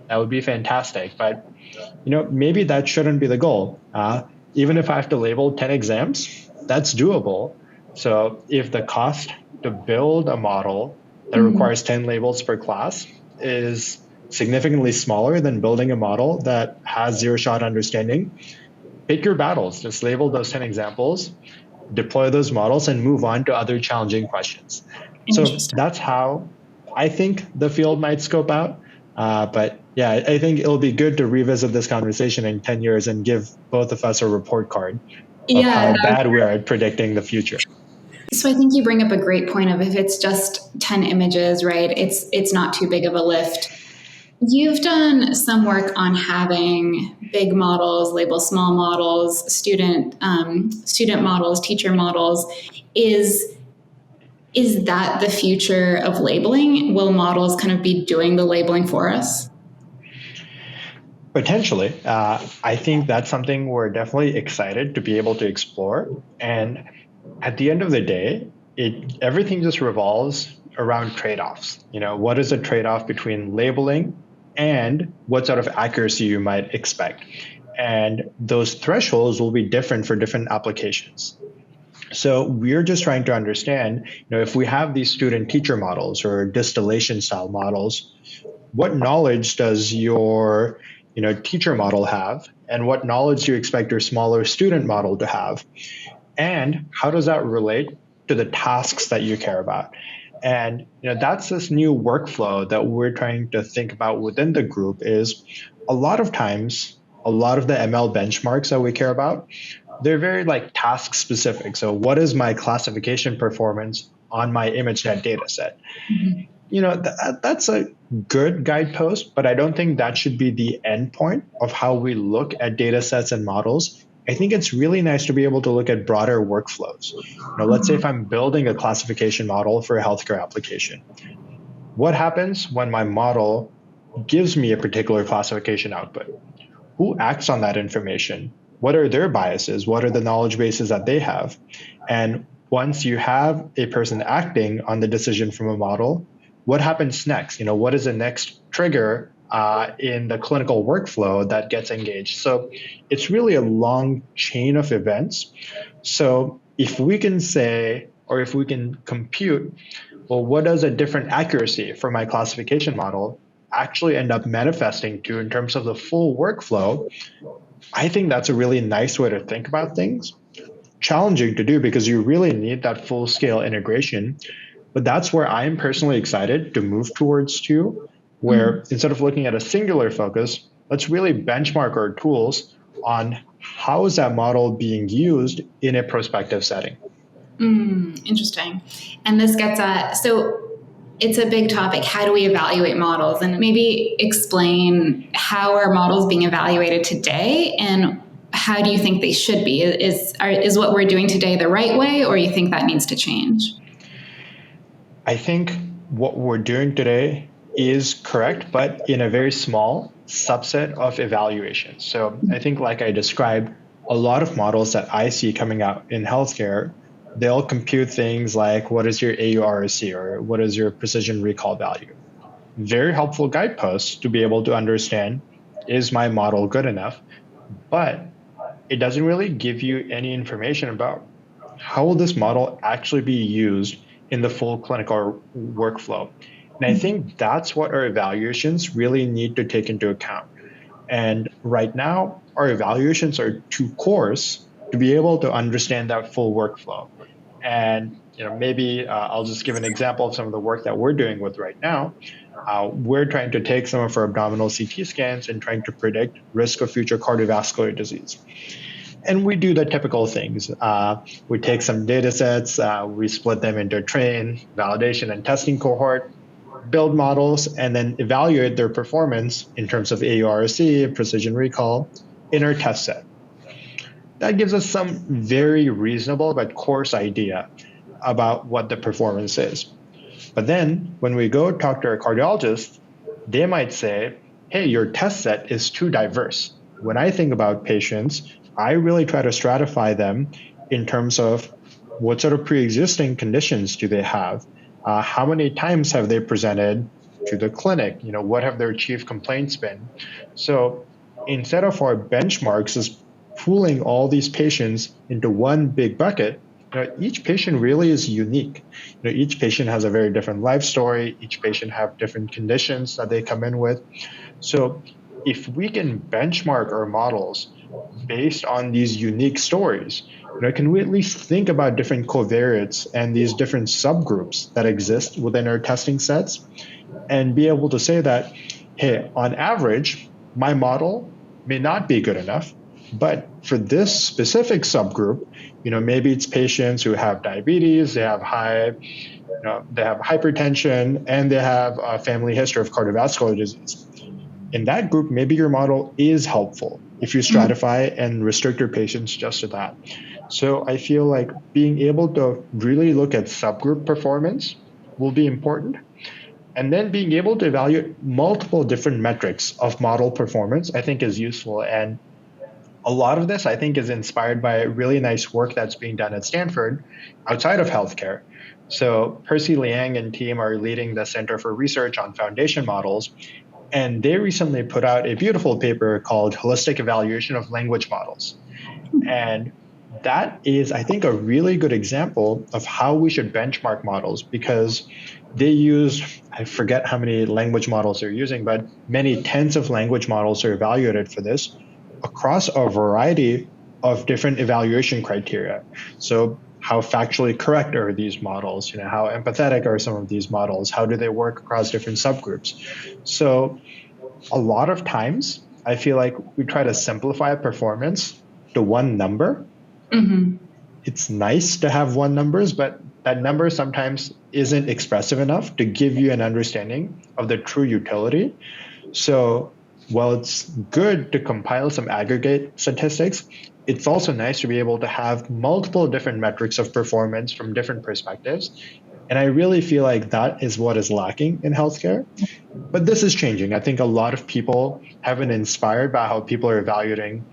that would be fantastic. But maybe that shouldn't be the goal. Even if I have to label 10 exams, that's doable. So if the cost to build a model that requires 10 labels per class is significantly smaller than building a model that has zero-shot understanding, pick your battles. Just label those 10 examples, deploy those models, and move on to other challenging questions. So that's how I think the field might scope out. But yeah, I think it'll be good to revisit this conversation in 10 years and give both of us a report card of how bad we are at predicting the future. So I think you bring up a great point of if it's just 10 images, right, it's not too big of a lift. You've done some work on having big models, label small models, student models, teacher models. Is that the future of labeling? Will models kind of be doing the labeling for us? Potentially. I think that's something we're definitely excited to be able to explore. And at the end of the day, everything just revolves around trade-offs. What is a trade-off between labeling and what sort of accuracy you might expect? And those thresholds will be different for different applications. So we're just trying to understand, if we have these student-teacher models or distillation-style models, what knowledge does your teacher model have, and what knowledge do you expect your smaller student model to have? And how does that relate to the tasks that you care about? And that's this new workflow that we're trying to think about within the group. Is a lot of times, a lot of the ML benchmarks that we care about, they're very task specific. So what is my classification performance on my ImageNet data set? That's a good guidepost, but I don't think that should be the end point of how we look at data sets and models. I think it's really nice to be able to look at broader workflows. Let's say if I'm building a classification model for a healthcare application, what happens when my model gives me a particular classification output? Who acts on that information? What are their biases? What are the knowledge bases that they have? And once you have a person acting on the decision from a model, what happens next? What is the next trigger in the clinical workflow that gets engaged? So it's really a long chain of events. So if we can say, or if we can compute, well, what does a different accuracy for my classification model actually end up manifesting to in terms of the full workflow? I think that's a really nice way to think about things. Challenging to do because you really need that full scale integration. But that's where I'm personally excited to move towards too, where instead of looking at a singular focus, let's really benchmark our tools on how is that model being used in a prospective setting. Interesting. And this gets at, so it's a big topic. How do we evaluate models? And maybe explain how are models being evaluated today and how do you think they should be? Is what we're doing today the right way, or you think that needs to change? I think what we're doing today is correct, but in a very small subset of evaluations. So I think, like I described, a lot of models that I see coming out in healthcare, they'll compute things like what is your AURC or what is your precision recall value. Very helpful guideposts to be able to understand, is my model good enough? But it doesn't really give you any information about how will this model actually be used in the full clinical workflow. And I think that's what our evaluations really need to take into account. And right now, our evaluations are too coarse to be able to understand that full workflow. And maybe I'll just give an example of some of the work that we're doing with right now. We're trying to take some of our abdominal CT scans and trying to predict risk of future cardiovascular disease. And we do the typical things. We take some data sets, we split them into train, validation, and testing cohort, build models, and then evaluate their performance in terms of AURC, precision recall, in our test set. That gives us some very reasonable but coarse idea about what the performance is. But then when we go talk to a cardiologist, they might say, hey, your test set is too diverse. when I think about patients, I really try to stratify them in terms of what sort of pre-existing conditions do they have? How many times have they presented to the clinic? What have their chief complaints been? So instead of our benchmarks is pooling all these patients into one big bucket, each patient really is unique. Each patient has a very different life story. Each patient have different conditions that they come in with. So if we can benchmark our models based on these unique stories, can we at least think about different covariates and these different subgroups that exist within our testing sets and be able to say that, hey, on average, my model may not be good enough, but for this specific subgroup, maybe it's patients who have diabetes, they have they have hypertension, and they have a family history of cardiovascular disease. In that group, maybe your model is helpful if you stratify and restrict your patients just to that. So I feel like being able to really look at subgroup performance will be important. And then being able to evaluate multiple different metrics of model performance, I think is useful. And a lot of this, I think, is inspired by really nice work that's being done at Stanford outside of healthcare. So Percy Liang and team are leading the Center for Research on Foundation Models. And they recently put out a beautiful paper called Holistic Evaluation of Language Models. And that is, I think, a really good example of how we should benchmark models because they use, I forget how many language models they're using, but many tens of language models are evaluated for this across a variety of different evaluation criteria. So how factually correct are these models? How empathetic are some of these models? How do they work across different subgroups? So a lot of times, I feel like we try to simplify performance to one number. Mm-hmm. It's nice to have one numbers, but that number sometimes isn't expressive enough to give you an understanding of the true utility. So while it's good to compile some aggregate statistics, it's also nice to be able to have multiple different metrics of performance from different perspectives. And I really feel like that is what is lacking in healthcare. But this is changing. I think a lot of people have been inspired by how people are evaluating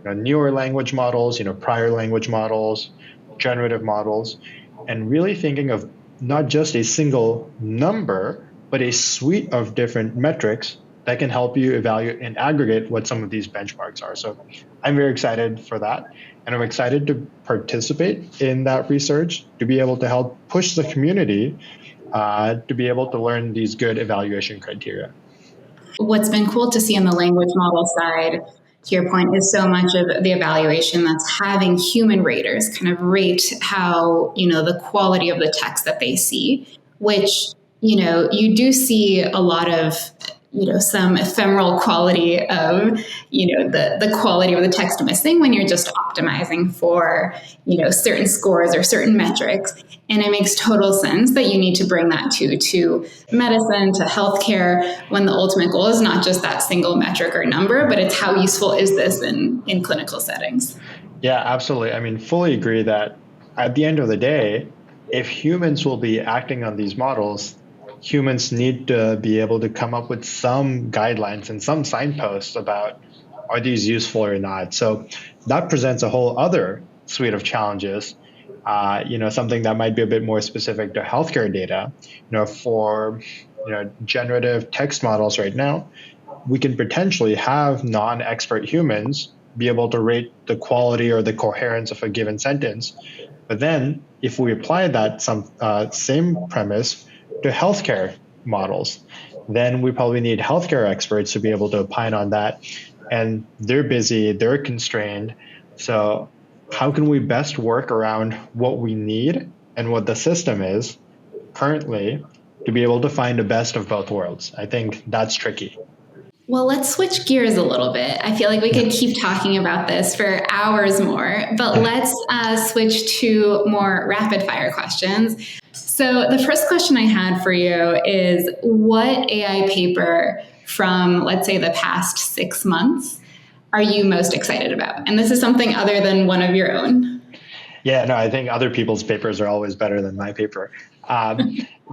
newer language models, prior language models, generative models, and really thinking of not just a single number, but a suite of different metrics that can help you evaluate and aggregate what some of these benchmarks are. So I'm very excited for that. And I'm excited to participate in that research, to be able to help push the community to be able to learn these good evaluation criteria. What's been cool to see on the language model side, to your point, is so much of the evaluation that's having human raters kind of rate how, the quality of the text that they see, which, you do see a lot of some ephemeral quality of, the quality of the text missing when you're just optimizing for, certain scores or certain metrics. And it makes total sense that you need to bring that to medicine, to healthcare, when the ultimate goal is not just that single metric or number, but it's how useful is this in clinical settings. Yeah, absolutely. I mean, fully agree that at the end of the day, if humans will be acting on these models, humans need to be able to come up with some guidelines and some signposts about are these useful or not. So that presents a whole other suite of challenges. Something that might be a bit more specific to healthcare data. For generative text models right now, we can potentially have non-expert humans be able to rate the quality or the coherence of a given sentence. But then if we apply that same premise to healthcare models, then we probably need healthcare experts to be able to opine on that. And they're busy, they're constrained. So how can we best work around what we need and what the system is currently to be able to find the best of both worlds? I think that's tricky. Well, let's switch gears a little bit. I feel like we could keep talking about this for hours more, but let's switch to more rapid fire questions. So the first question I had for you is, what AI paper from, let's say, the past 6 months are you most excited about? And this is something other than one of your own. Yeah, no, I think other people's papers are always better than my paper.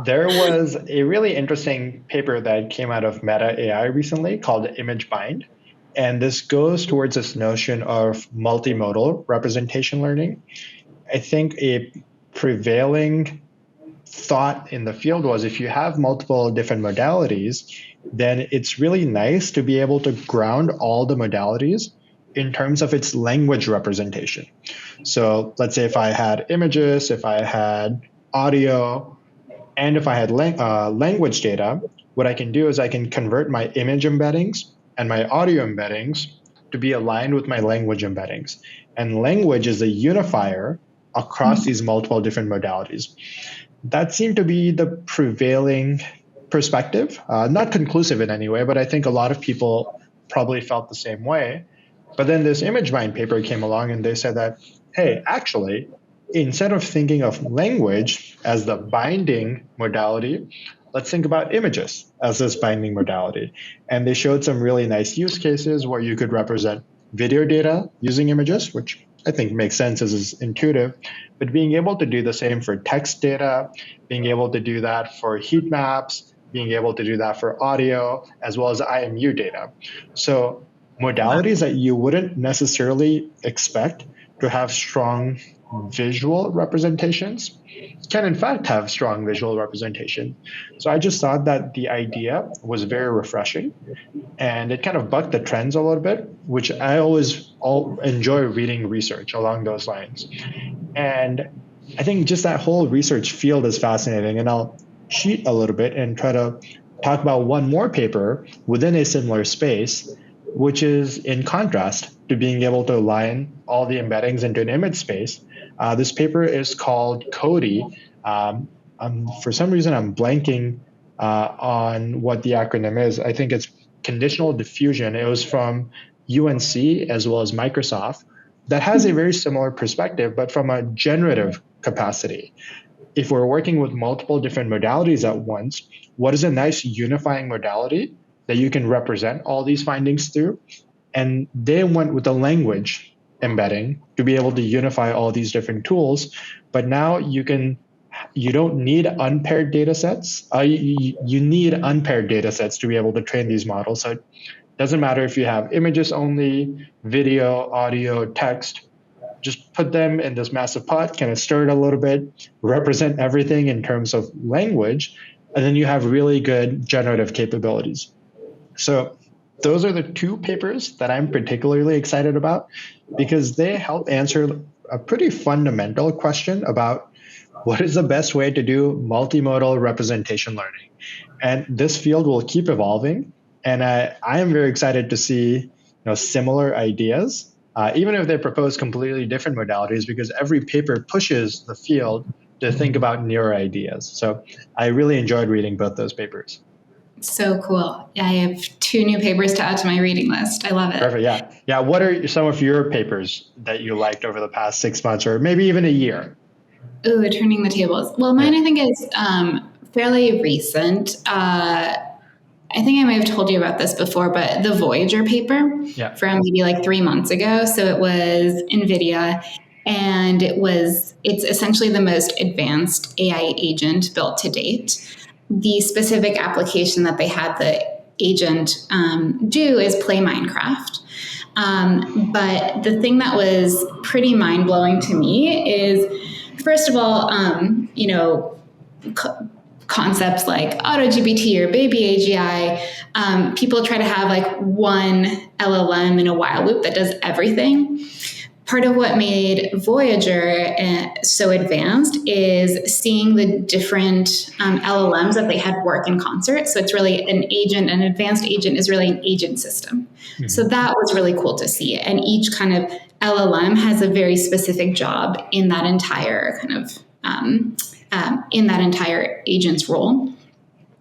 There was a really interesting paper that came out of Meta AI recently called Image Bind. And this goes towards this notion of multimodal representation learning. I think a prevailing thought in the field was if you have multiple different modalities, then it's really nice to be able to ground all the modalities in terms of its language representation. So let's say if I had images, if I had audio, and if I had language data, what I can do is I can convert my image embeddings and my audio embeddings to be aligned with my language embeddings. And language is a unifier across these multiple different modalities. That seemed to be the prevailing perspective, not conclusive in any way, but I think a lot of people probably felt the same way. But then this ImageMind paper came along and they said that, hey, actually, instead of thinking of language as the binding modality, let's think about images as this binding modality. And they showed some really nice use cases where you could represent video data using images, which I think makes sense as is intuitive, but being able to do the same for text data, being able to do that for heat maps, being able to do that for audio, as well as IMU data. So modalities that you wouldn't necessarily expect to have strong visual representations can in fact have strong visual representation. So I just thought that the idea was very refreshing and it kind of bucked the trends a little bit, which I always enjoy reading research along those lines. And I think just that whole research field is fascinating. And I'll cheat a little bit and try to talk about one more paper within a similar space, which is in contrast to being able to align all the embeddings into an image space. This paper is called CODI. For some reason, I'm blanking on what the acronym is. I think it's conditional diffusion. It was from UNC as well as Microsoft that has a very similar perspective, but from a generative capacity. If we're working with multiple different modalities at once, what is a nice unifying modality that you can represent all these findings through? And they went with the language embedding to be able to unify all these different tools. But now you don't need unpaired data sets. You need unpaired data sets to be able to train these models. So it doesn't matter if you have images only, video, audio, text, just put them in this massive pot, kind of stir it a little bit, represent everything in terms of language, and then you have really good generative capabilities. So those are the two papers that I'm particularly excited about because they help answer a pretty fundamental question about what is the best way to do multimodal representation learning. And this field will keep evolving. And I am very excited to see similar ideas, even if they propose completely different modalities, because every paper pushes the field to think about newer ideas. So I really enjoyed reading both those papers. So cool. Yeah, I have 2 new papers to add to my reading list. I love it. Perfect. Yeah. Yeah. What are some of your papers that you liked over the past 6 months or maybe even a year? Ooh, turning the tables. Well, mine I think is fairly recent. I think I may have told you about this before, but the Voyager paper from maybe like 3 months ago. So it was NVIDIA, and it's essentially the most advanced AI agent built to date. The specific application that they had the agent do is play Minecraft. But the thing that was pretty mind-blowing to me is, first of all, concepts like AutoGPT or Baby AGI, people try to have like one LLM in a while loop that does everything. Part of what made Voyager so advanced is seeing the different LLMs that they had work in concert. So it's really an advanced agent is really an agent system. Mm-hmm. So that was really cool to see. And each kind of LLM has a very specific job in that entire kind of in that entire agent's role.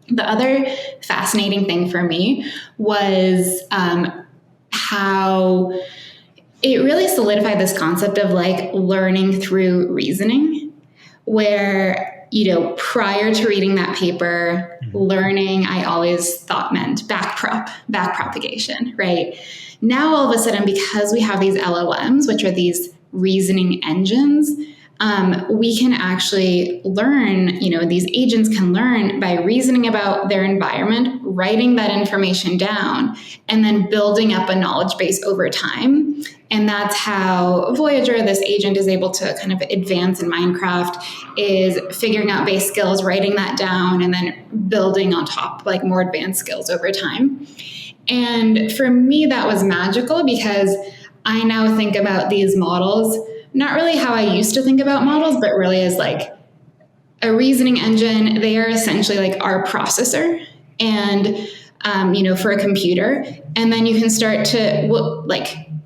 The other fascinating thing for me was how it really solidified this concept of like learning through reasoning, where, prior to reading that paper, learning, I always thought meant back propagation, right? Now, all of a sudden, because we have these LLMs, which are these reasoning engines, we can actually learn, these agents can learn by reasoning about their environment, writing that information down and then building up a knowledge base over time. And that's how Voyager, this agent, is able to kind of advance in Minecraft, is figuring out base skills, writing that down, and then building on top like more advanced skills over time. And for me, that was magical because I now think about these models, not really how I used to think about models, but really as like a reasoning engine. They are essentially like our processor and, for a computer. And then you can start to,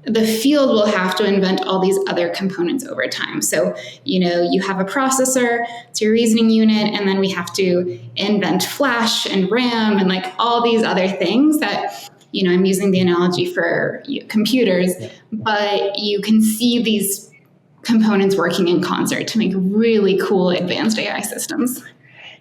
the field will have to invent all these other components over time. So, you have a processor, it's your reasoning unit, and then we have to invent flash and RAM and like all these other things that, I'm using the analogy for computers, but you can see these components working in concert to make really cool advanced AI systems.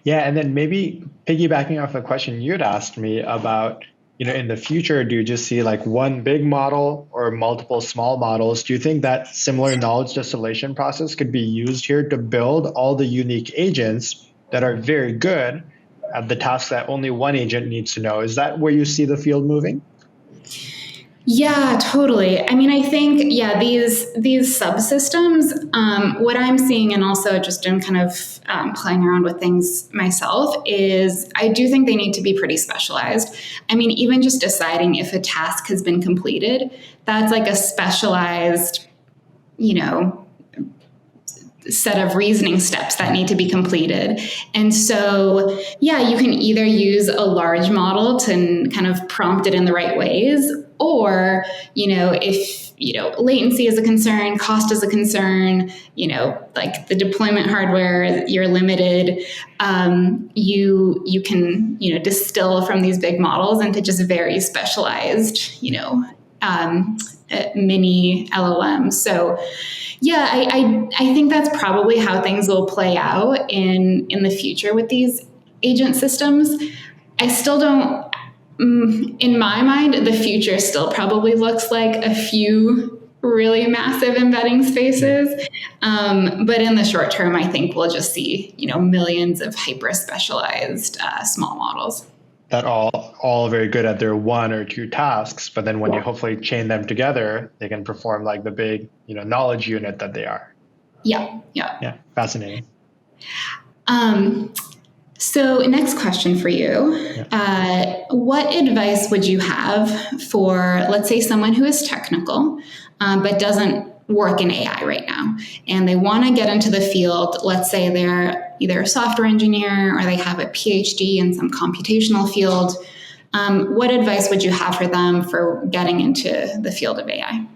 Yeah, and then maybe piggybacking off the question you'd asked me about, in the future, do you just see like one big model or multiple small models? Do you think that similar knowledge distillation process could be used here to build all the unique agents that are very good at the tasks that only one agent needs to know? Is that where you see the field moving? Yeah, totally. I mean, I think, these subsystems, what I'm seeing, and also just in kind of playing around with things myself, is I do think they need to be pretty specialized. I mean, even just deciding if a task has been completed, that's like a specialized, set of reasoning steps that need to be completed. And so, you can either use a large model to kind of prompt it in the right ways, or, if, latency is a concern, cost is a concern, like the deployment hardware, you're limited, you can, distill from these big models into just very specialized, mini LLMs. So, I think that's probably how things will play out in the future with these agent systems. I still don't, in my mind, the future still probably looks like a few really massive embedding spaces. But in the short term, I think we'll just see, millions of hyper specialized small models that all very good at their one or two tasks, but then when you hopefully chain them together, they can perform like the big, knowledge unit that they are. Yeah. Fascinating. So next question for you. What advice would you have for, let's say, someone who is technical, but doesn't work in AI right now, and they want to get into the field? Let's say they're either a software engineer or they have a PhD in some computational field. What advice would you have for them for getting into the field of AI?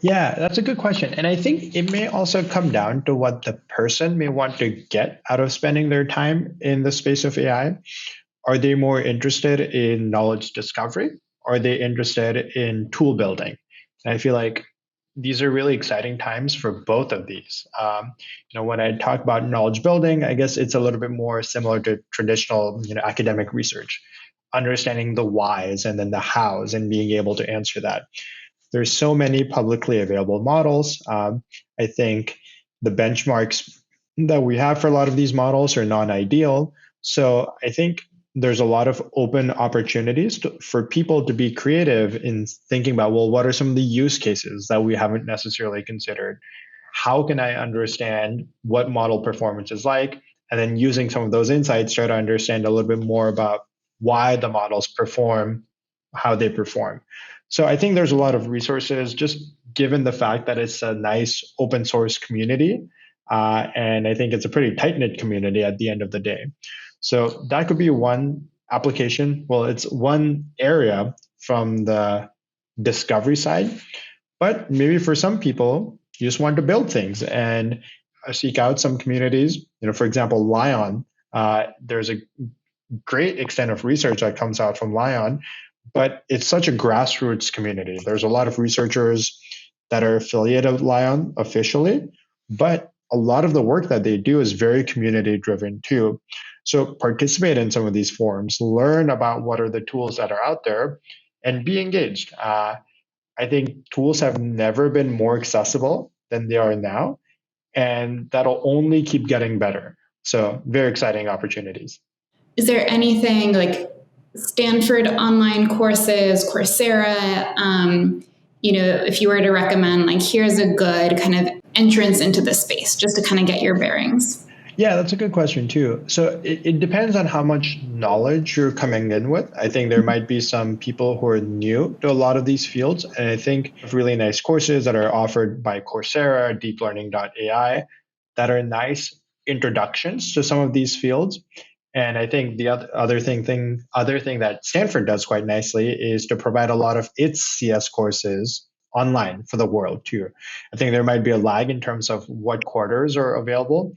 Yeah, that's a good question. And I think it may also come down to what the person may want to get out of spending their time in the space of AI. Are they more interested in knowledge discovery? Are they interested in tool building? And I feel like these are really exciting times for both of these. When I talk about knowledge building, I guess it's a little bit more similar to traditional, academic research, understanding the whys and then the hows and being able to answer that. There's so many publicly available models. I think the benchmarks that we have for a lot of these models are non-ideal. So I think there's a lot of open opportunities for people to be creative in thinking about, well, what are some of the use cases that we haven't necessarily considered? How can I understand what model performance is like? And then using some of those insights, try to understand a little bit more about why the models perform how they perform. So I think there's a lot of resources, just given the fact that it's a nice open source community. And I think it's a pretty tight-knit community at the end of the day. So that could be one application. Well, it's one area from the discovery side. But maybe for some people, you just want to build things and seek out some communities. For example, Lion, there's a great extent of research that comes out from Lion, but it's such a grassroots community. There's a lot of researchers that are affiliated with Lion officially, but a lot of the work that they do is very community driven too. So participate in some of these forums, learn about what are the tools that are out there, and be engaged. I think tools have never been more accessible than they are now, and that'll only keep getting better. So very exciting opportunities. Is there anything like Stanford online courses, Coursera, if you were to recommend, like, here's a good kind of entrance into the space just to kind of get your bearings? Yeah, that's a good question too. So it depends on how much knowledge you're coming in with. I think there might be some people who are new to a lot of these fields. And I think really nice courses that are offered by Coursera, deeplearning.ai, that are nice introductions to some of these fields. And I think the other thing that Stanford does quite nicely is to provide a lot of its CS courses online for the world too. I think there might be a lag in terms of what quarters are available,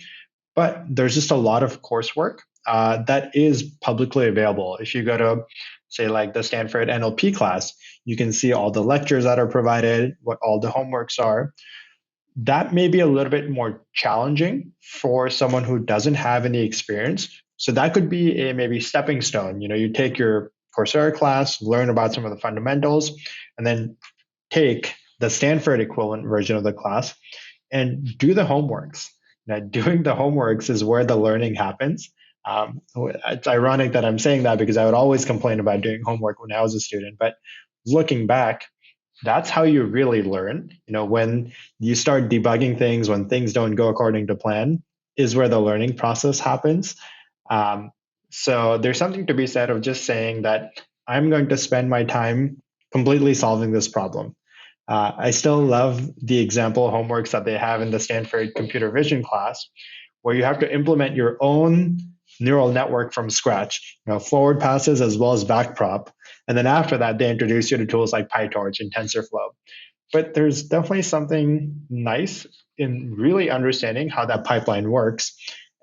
but there's just a lot of coursework that is publicly available. If you go to, say, like the Stanford NLP class, you can see all the lectures that are provided, what all the homeworks are. That may be a little bit more challenging for someone who doesn't have any experience. So that could be a maybe stepping stone. You take your Coursera class, learn about some of the fundamentals, and then take the Stanford equivalent version of the class and do the homeworks. Now, doing the homeworks is where the learning happens. It's ironic that I'm saying that because I would always complain about doing homework when I was a student. But looking back, that's how you really learn. When you start debugging things, when things don't go according to plan, is where the learning process happens. So there's something to be said of just saying that I'm going to spend my time completely solving this problem. I still love the example homeworks that they have in the Stanford computer vision class, where you have to implement your own neural network from scratch, forward passes as well as backprop. And then after that, they introduce you to tools like PyTorch and TensorFlow. But there's definitely something nice in really understanding how that pipeline works,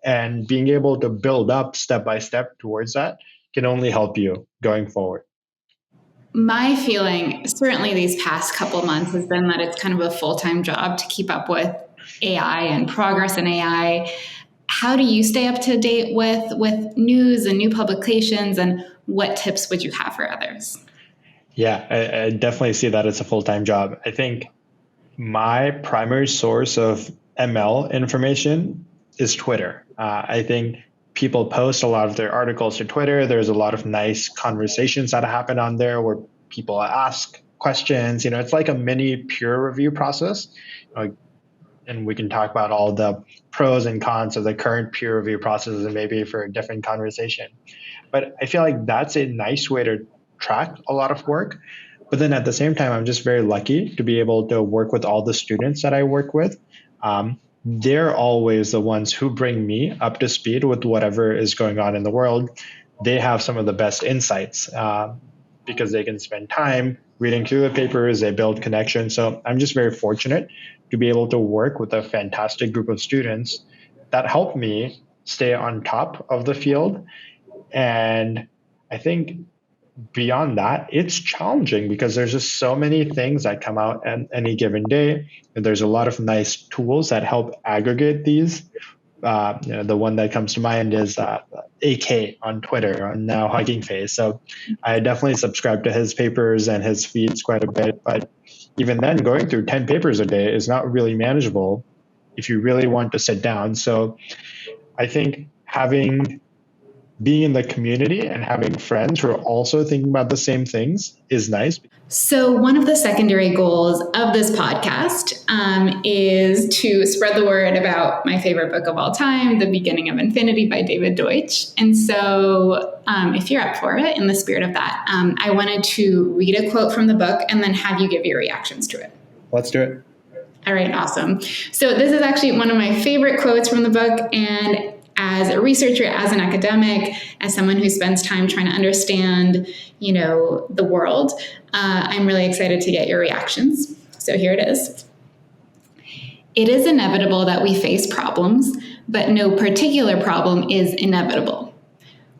and being able to build up step by step towards that can only help you going forward. My feeling, certainly these past couple months, has been that it's kind of a full-time job to keep up with AI and progress in AI. How do you stay up to date with news and new publications, and what tips would you have for others? Yeah, I definitely see that as a full-time job. I think my primary source of ML information is Twitter. I think people post a lot of their articles to Twitter. There's a lot of nice conversations that happen on there where people ask questions. It's like a mini peer review process. And we can talk about all the pros and cons of the current peer review processes, and maybe for a different conversation. But I feel like that's a nice way to track a lot of work. But then at the same time, I'm just very lucky to be able to work with all the students that I work with. They're always the ones who bring me up to speed with whatever is going on in the world. They have some of the best insights because they can spend time reading through the papers, they build connections. So I'm just very fortunate to be able to work with a fantastic group of students that help me stay on top of the field. And I think beyond that, it's challenging because there's just so many things that come out at any given day. And there's a lot of nice tools that help aggregate these. The one that comes to mind is AK on Twitter, on now Hugging Face. So I definitely subscribe to his papers and his feeds quite a bit. But even then, going through 10 papers a day is not really manageable if you really want to sit down. So I think being in the community and having friends who are also thinking about the same things is nice. So one of the secondary goals of this podcast is to spread the word about my favorite book of all time, The Beginning of Infinity by David Deutsch. And so if you're up for it, in the spirit of that, I wanted to read a quote from the book and then have you give your reactions to it. Let's do it. All right, awesome. So this is actually one of my favorite quotes from the book, and as a researcher, as an academic, as someone who spends time trying to understand, the world, I'm really excited to get your reactions. So here it is. It is inevitable that we face problems, but no particular problem is inevitable.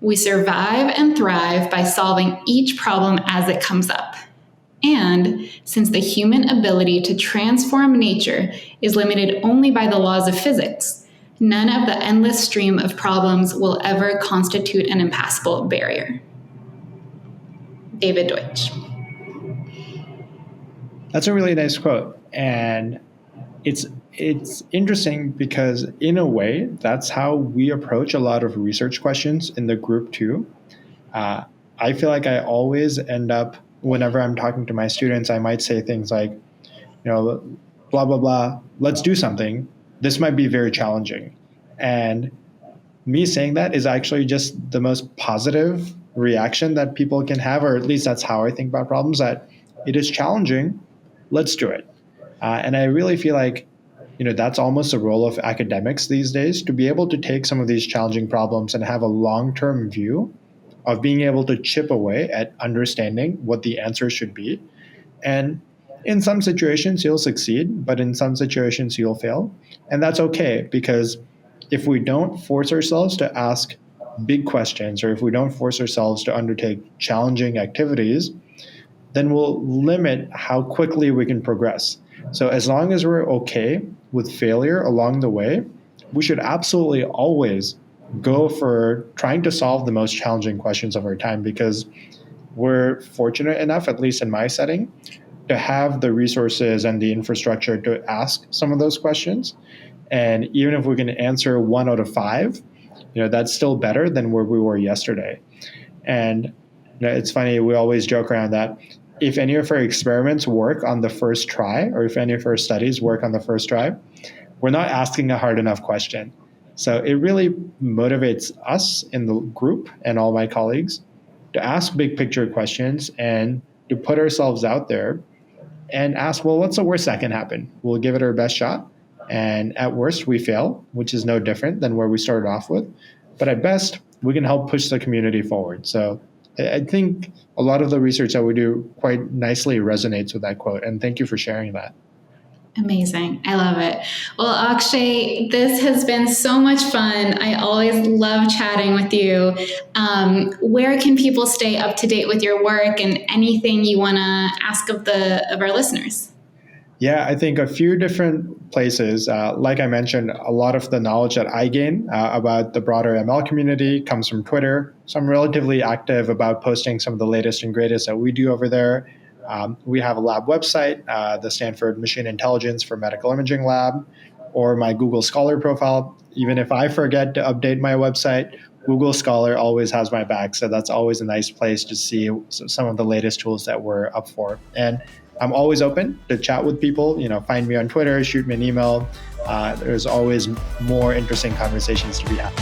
We survive and thrive by solving each problem as it comes up. And since the human ability to transform nature is limited only by the laws of physics, none of the endless stream of problems will ever constitute an impassable barrier. David Deutsch. That's a really nice quote. And it's interesting because in a way, that's how we approach a lot of research questions in the group too. I feel like I always end up, whenever I'm talking to my students, I might say things like, blah, blah, blah, let's do something. This might be very challenging. And me saying that is actually just the most positive reaction that people can have, or at least that's how I think about problems, that it is challenging, let's do it. And I really feel like, that's almost the role of academics these days, to be able to take some of these challenging problems and have a long-term view of being able to chip away at understanding what the answer should be. And in some situations, you'll succeed, but in some situations, you'll fail. And that's okay, because if we don't force ourselves to ask big questions, or if we don't force ourselves to undertake challenging activities, then we'll limit how quickly we can progress. So as long as we're okay with failure along the way, we should absolutely always go for trying to solve the most challenging questions of our time, because we're fortunate enough, at least in my setting, to have the resources and the infrastructure to ask some of those questions. And even if we can answer 1 out of 5, that's still better than where we were yesterday. And it's funny, we always joke around that if any of our experiments work on the first try, or if any of our studies work on the first try, we're not asking a hard enough question. So it really motivates us in the group and all my colleagues to ask big picture questions and to put ourselves out there and ask, well, what's the worst that can happen? We'll give it our best shot. And at worst, we fail, which is no different than where we started off with. But at best, we can help push the community forward. So I think a lot of the research that we do quite nicely resonates with that quote. And thank you for sharing that. Amazing. I love it. Well, Akshay, this has been so much fun. I always love chatting with you. Where can people stay up to date with your work, and anything you want to ask of our listeners? Yeah, I think a few different places. Like I mentioned, a lot of the knowledge that I gain about the broader ML community comes from Twitter. So I'm relatively active about posting some of the latest and greatest that we do over there. We have a lab website, the Stanford Machine Intelligence for Medical Imaging Lab, or my Google Scholar profile. Even if I forget to update my website, Google Scholar always has my back. So that's always a nice place to see some of the latest tools that we're up for. And I'm always open to chat with people. Find me on Twitter, shoot me an email. There's always more interesting conversations to be had.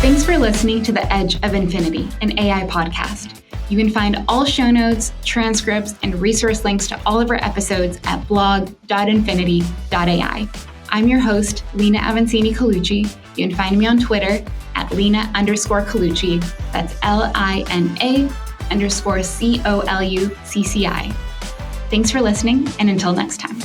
Thanks for listening to The Edge of Infinity, an AI podcast. You can find all show notes, transcripts, and resource links to all of our episodes at blog.infinity.ai. I'm your host, Lina Avancini-Colucci. You can find me on Twitter at Lina_Colucci. That's LINA_COLUCCI. Thanks for listening, and until next time.